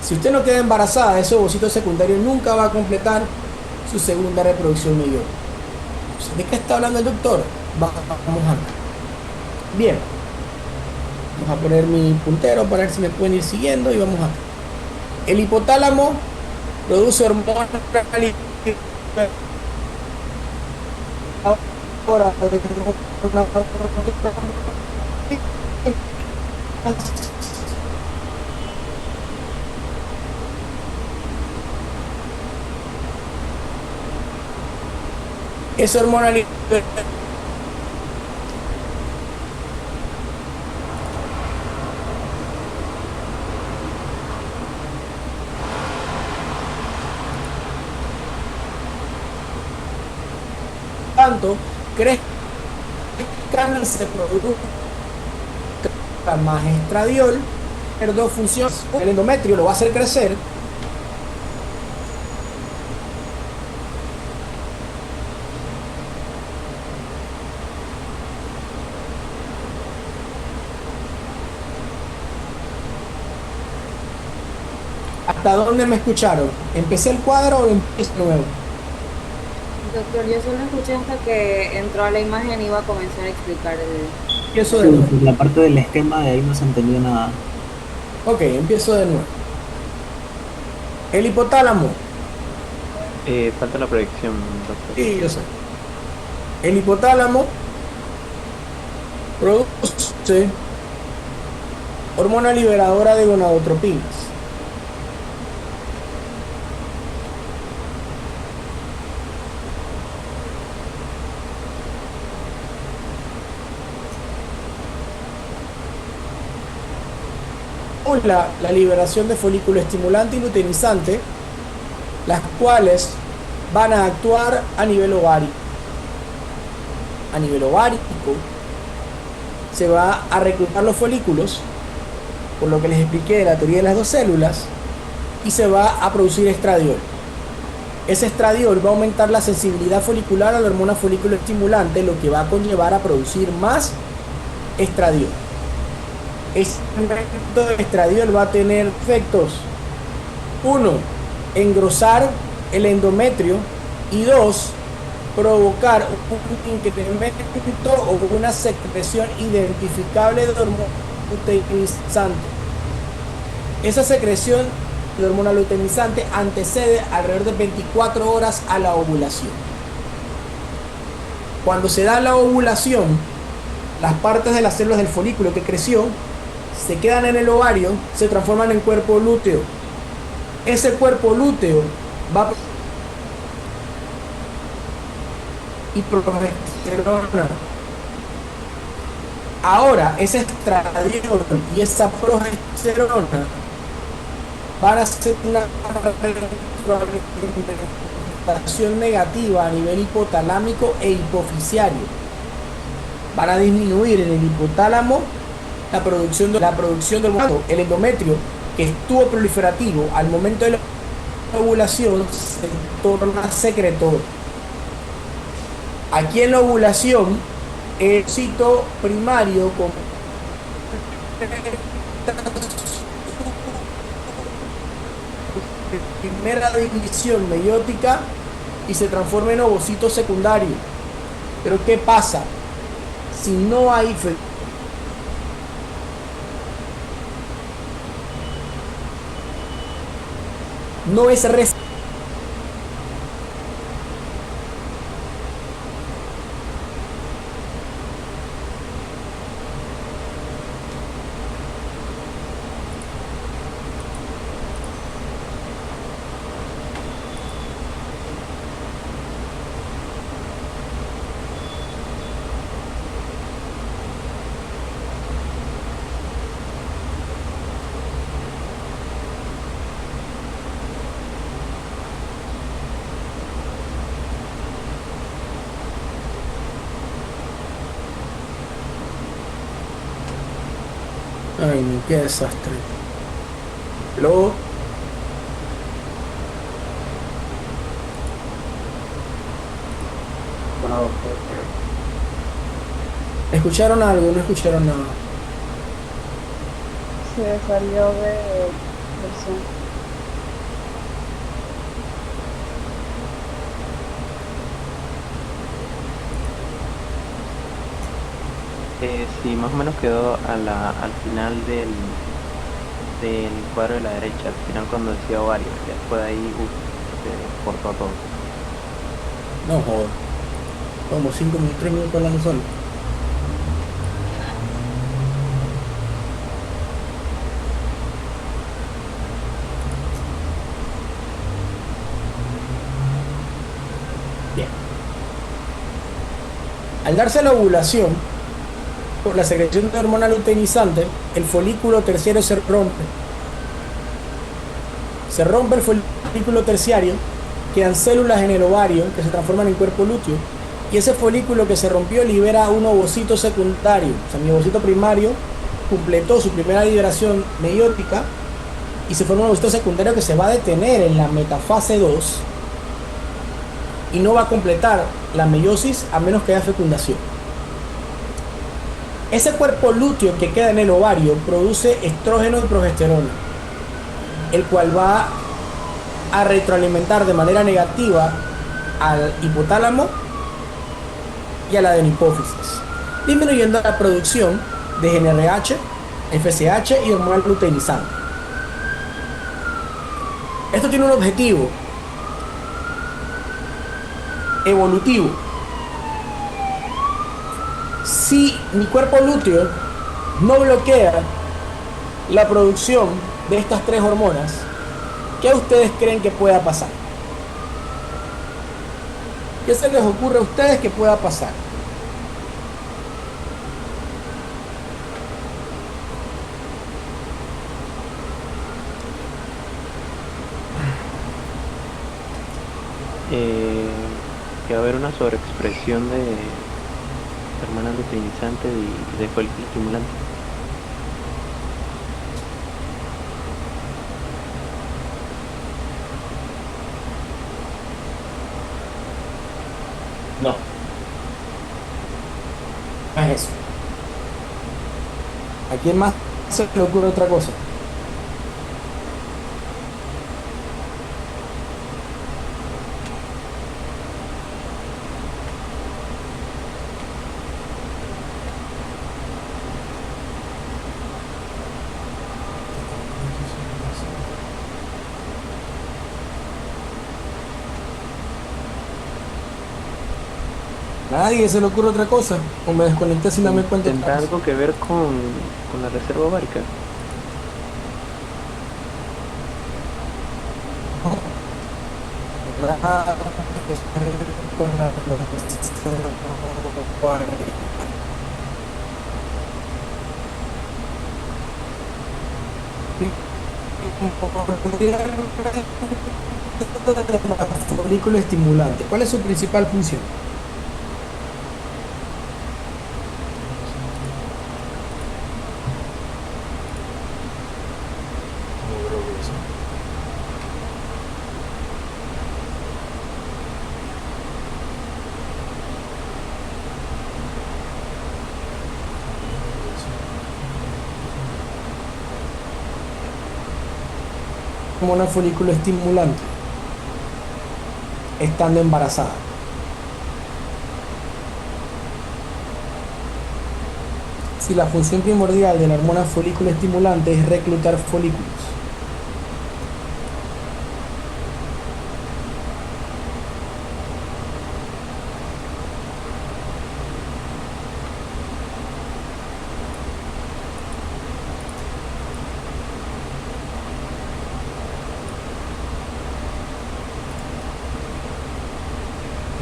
Si usted no queda embarazada, ese ovocito secundario nunca va a completar su segunda reproducción meiótica. ¿De qué está hablando el doctor? Vamos a ver. Bien. Vamos a poner mi puntero para ver si me pueden ir siguiendo y vamos a ver. El hipotálamo produce hormonas. Ahora, esa hormona tanto crezcan y se produzca más estradiol, pero dos funciones. El endometrio lo va a hacer crecer ¿Hasta dónde me escucharon? ¿Empecé el cuadro o empiezo nuevo? Doctor, yo solo escuché hasta que entró a la imagen y iba a comenzar a explicar el... Empiezo de nuevo. La parte del esquema de ahí no se entendió nada. Ok, empiezo de nuevo. El hipotálamo. Falta la proyección, doctor. Sí, yo sé. El hipotálamo produce hormona liberadora de gonadotropinas. La liberación de folículo estimulante y luteinizante, las cuales van a actuar a nivel ovárico. A nivel ovárico se va a reclutar los folículos, por lo que les expliqué de la teoría de las dos células, y se va a producir estradiol. Ese estradiol va a aumentar la sensibilidad folicular a la hormona folículo estimulante, lo que va a conllevar a producir más estradiol. Este aumento de estradiol va a tener efectos: 1, engrosar el endometrio, y 2, provocar un incremento o una secreción identificable de hormona luteinizante. Esa secreción de hormona luteinizante antecede alrededor de 24 horas a la ovulación. Cuando se da la ovulación, las partes de las células del folículo que creció se quedan en el ovario, se transforman en cuerpo lúteo. Ese cuerpo lúteo va y progesterona. Ahora, ese estradiol y esa progesterona van a hacer una retroalimentación negativa a nivel hipotalámico e hipofisiario. Van a disminuir en el hipotálamo la producción del hormona. El endometrio, que estuvo proliferativo al momento de la ovulación, se torna secretor. Aquí en la ovulación, el ovocito primario con primera división meiótica y se transforma en ovocito secundario. Pero ¿qué pasa? Si no hay no es Ay, no, qué desastre. Luego, Bueno, ¿escucharon algo? No escucharon nada. se salió de versión. Sí, más o menos quedó al final del cuadro de la derecha, al final cuando decía ovario, ya después de ahí se cortó todo. No joder. Como 5 minutos, 3 minutos hablando solo. Bien. Al darse la ovulación, por la secreción de hormona luteinizante, el folículo terciario se rompe. Se rompe el folículo terciario, quedan células en el ovario que se transforman en cuerpo lúteo, y ese folículo que se rompió libera un ovocito secundario. O sea, mi ovocito primario completó su primera liberación meiótica y se forma un ovocito secundario que se va a detener en la metafase 2 y no va a completar la meiosis a menos que haya fecundación. Ese cuerpo lúteo que queda en el ovario produce estrógeno y progesterona, el cual va a retroalimentar de manera negativa al hipotálamo y a la adenopófisis, disminuyendo la producción de GnRH, FSH y hormona luteinizante. Esto tiene un objetivo evolutivo. Si mi cuerpo lúteo no bloquea la producción de estas tres hormonas, ¿qué ustedes creen que pueda pasar? ¿Qué se les ocurre a ustedes que pueda pasar? Que va a haber una sobreexpresión de hormona luteinizante y de folículo estimulante. No, no es eso. ¿A quién más se le ocurre otra cosa? ¿Nadie se le ocurre otra cosa? ¿O me desconecté sin darme cuenta? ¿Tendrá algo que ver con la reserva ovárica? Folículo estimulante. ¿Cuál es su principal función? Hormona folículo estimulante estando embarazada. Si la función primordial de la hormona folículo estimulante es reclutar folículos.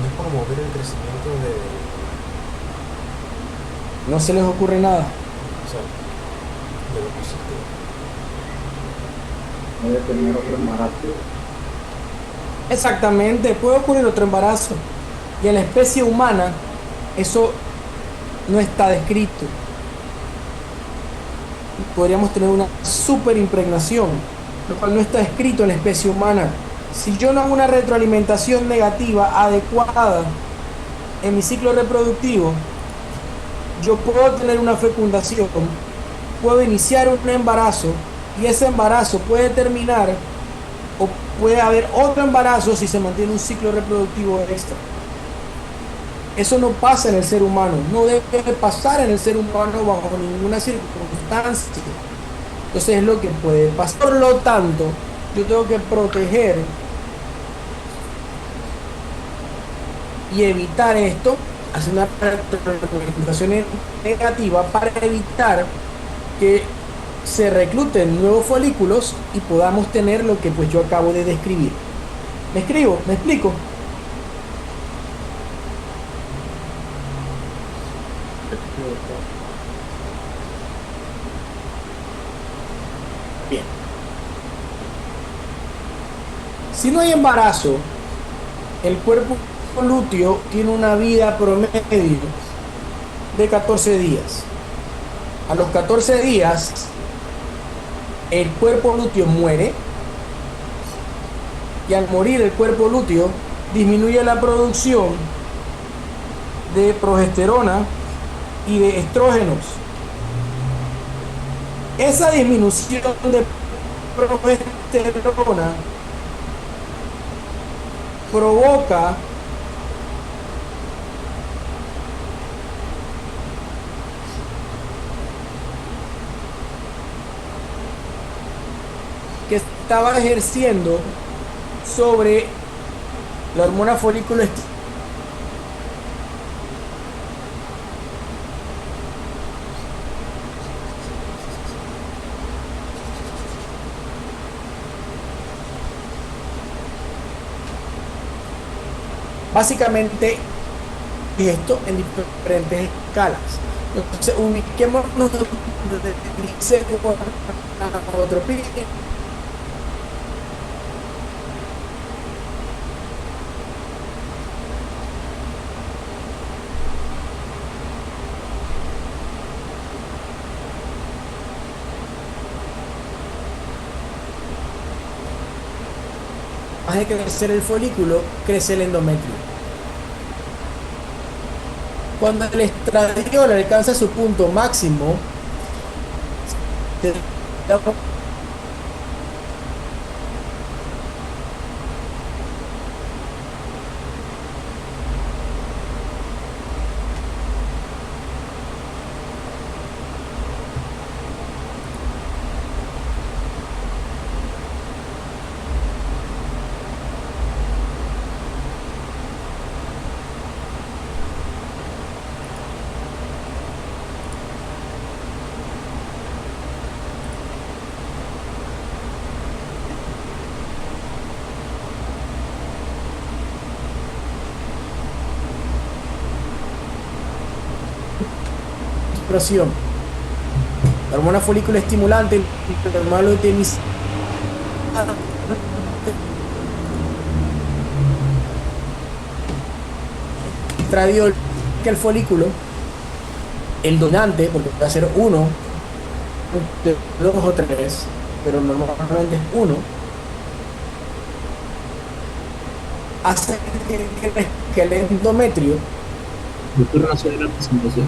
No es promover el crecimiento No se les ocurre nada. o sea, de los positivos. Puede tener otro embarazo. Exactamente, puede ocurrir otro embarazo. Y en la especie humana eso no está descrito. Podríamos tener una superimpregnación, lo cual no está escrito en la especie humana. Si yo no hago una retroalimentación negativa adecuada en mi ciclo reproductivo, yo puedo tener una fecundación, puedo iniciar un embarazo y ese embarazo puede terminar o puede haber otro embarazo si se mantiene un ciclo reproductivo extra. Eso no pasa en el ser humano, no debe pasar en el ser humano bajo ninguna circunstancia. Entonces es lo que puede pasar. Por lo tanto, yo tengo que proteger y evitar esto, hacer una retroalimentación negativa para evitar que se recluten nuevos folículos y podamos tener lo que pues yo acabo de describir. ¿Me explico? Bien. Si no hay embarazo, el cuerpo lúteo tiene una vida promedio de 14 días. A los 14 días, el cuerpo lúteo muere y al morir el cuerpo lúteo disminuye la producción de progesterona y de estrógenos. Esa disminución de progesterona provoca que estaba ejerciendo sobre la hormona folículo estimulante. Básicamente esto en diferentes escalas. Entonces ubiquémonos de otro piso. Más de crecer el folículo, crece el endometrio. Cuando el estradiol alcanza su punto máximo, se da explosión. La hormona folículo estimulante, la hormona luteinizante, estradiol, que el folículo, el donante, porque puede ser uno, dos o tres, pero normalmente es uno, hace que el endometrio Doctor, no sé de la presentación.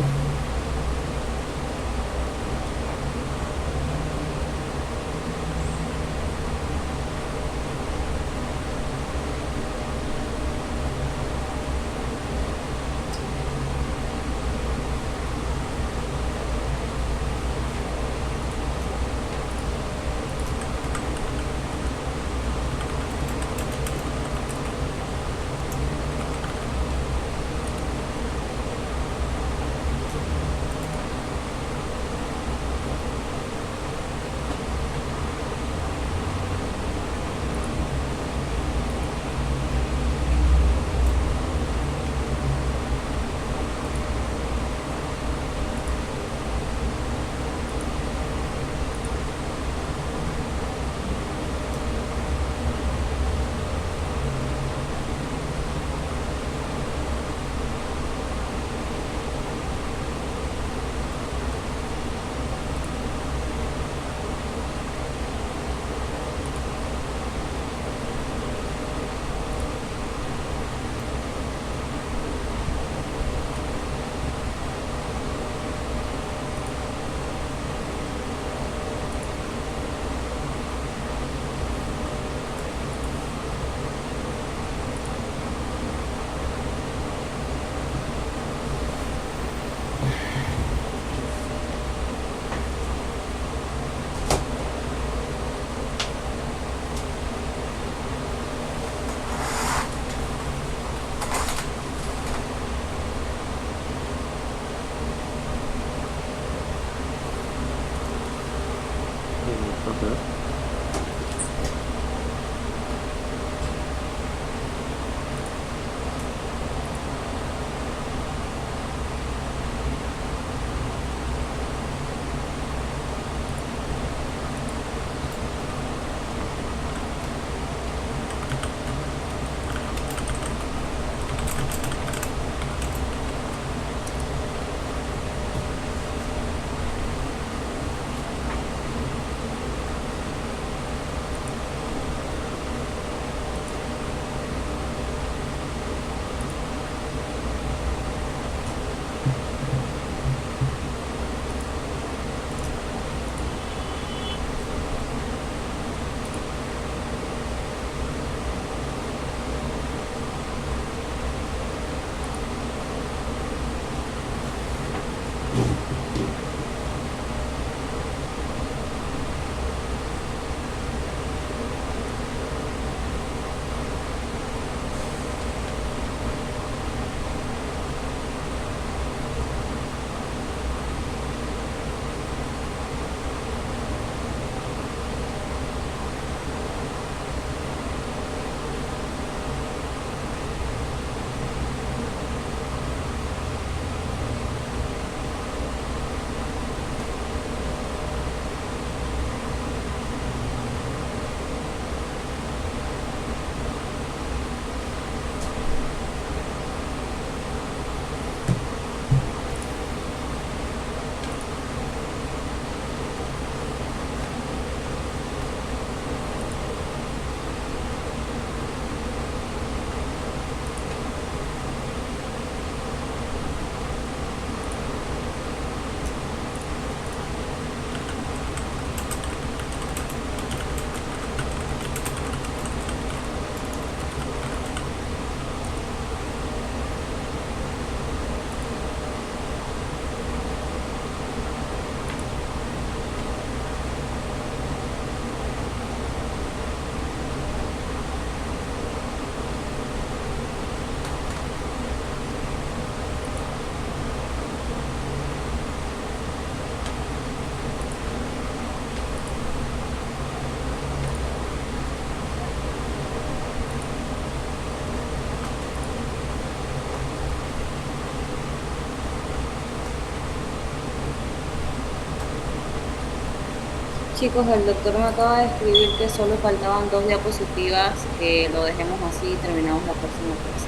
Chicos, el doctor me acaba de escribir que solo faltaban 2 diapositivas, que lo dejemos así y terminamos la próxima clase.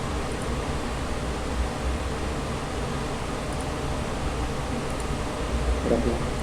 Gracias.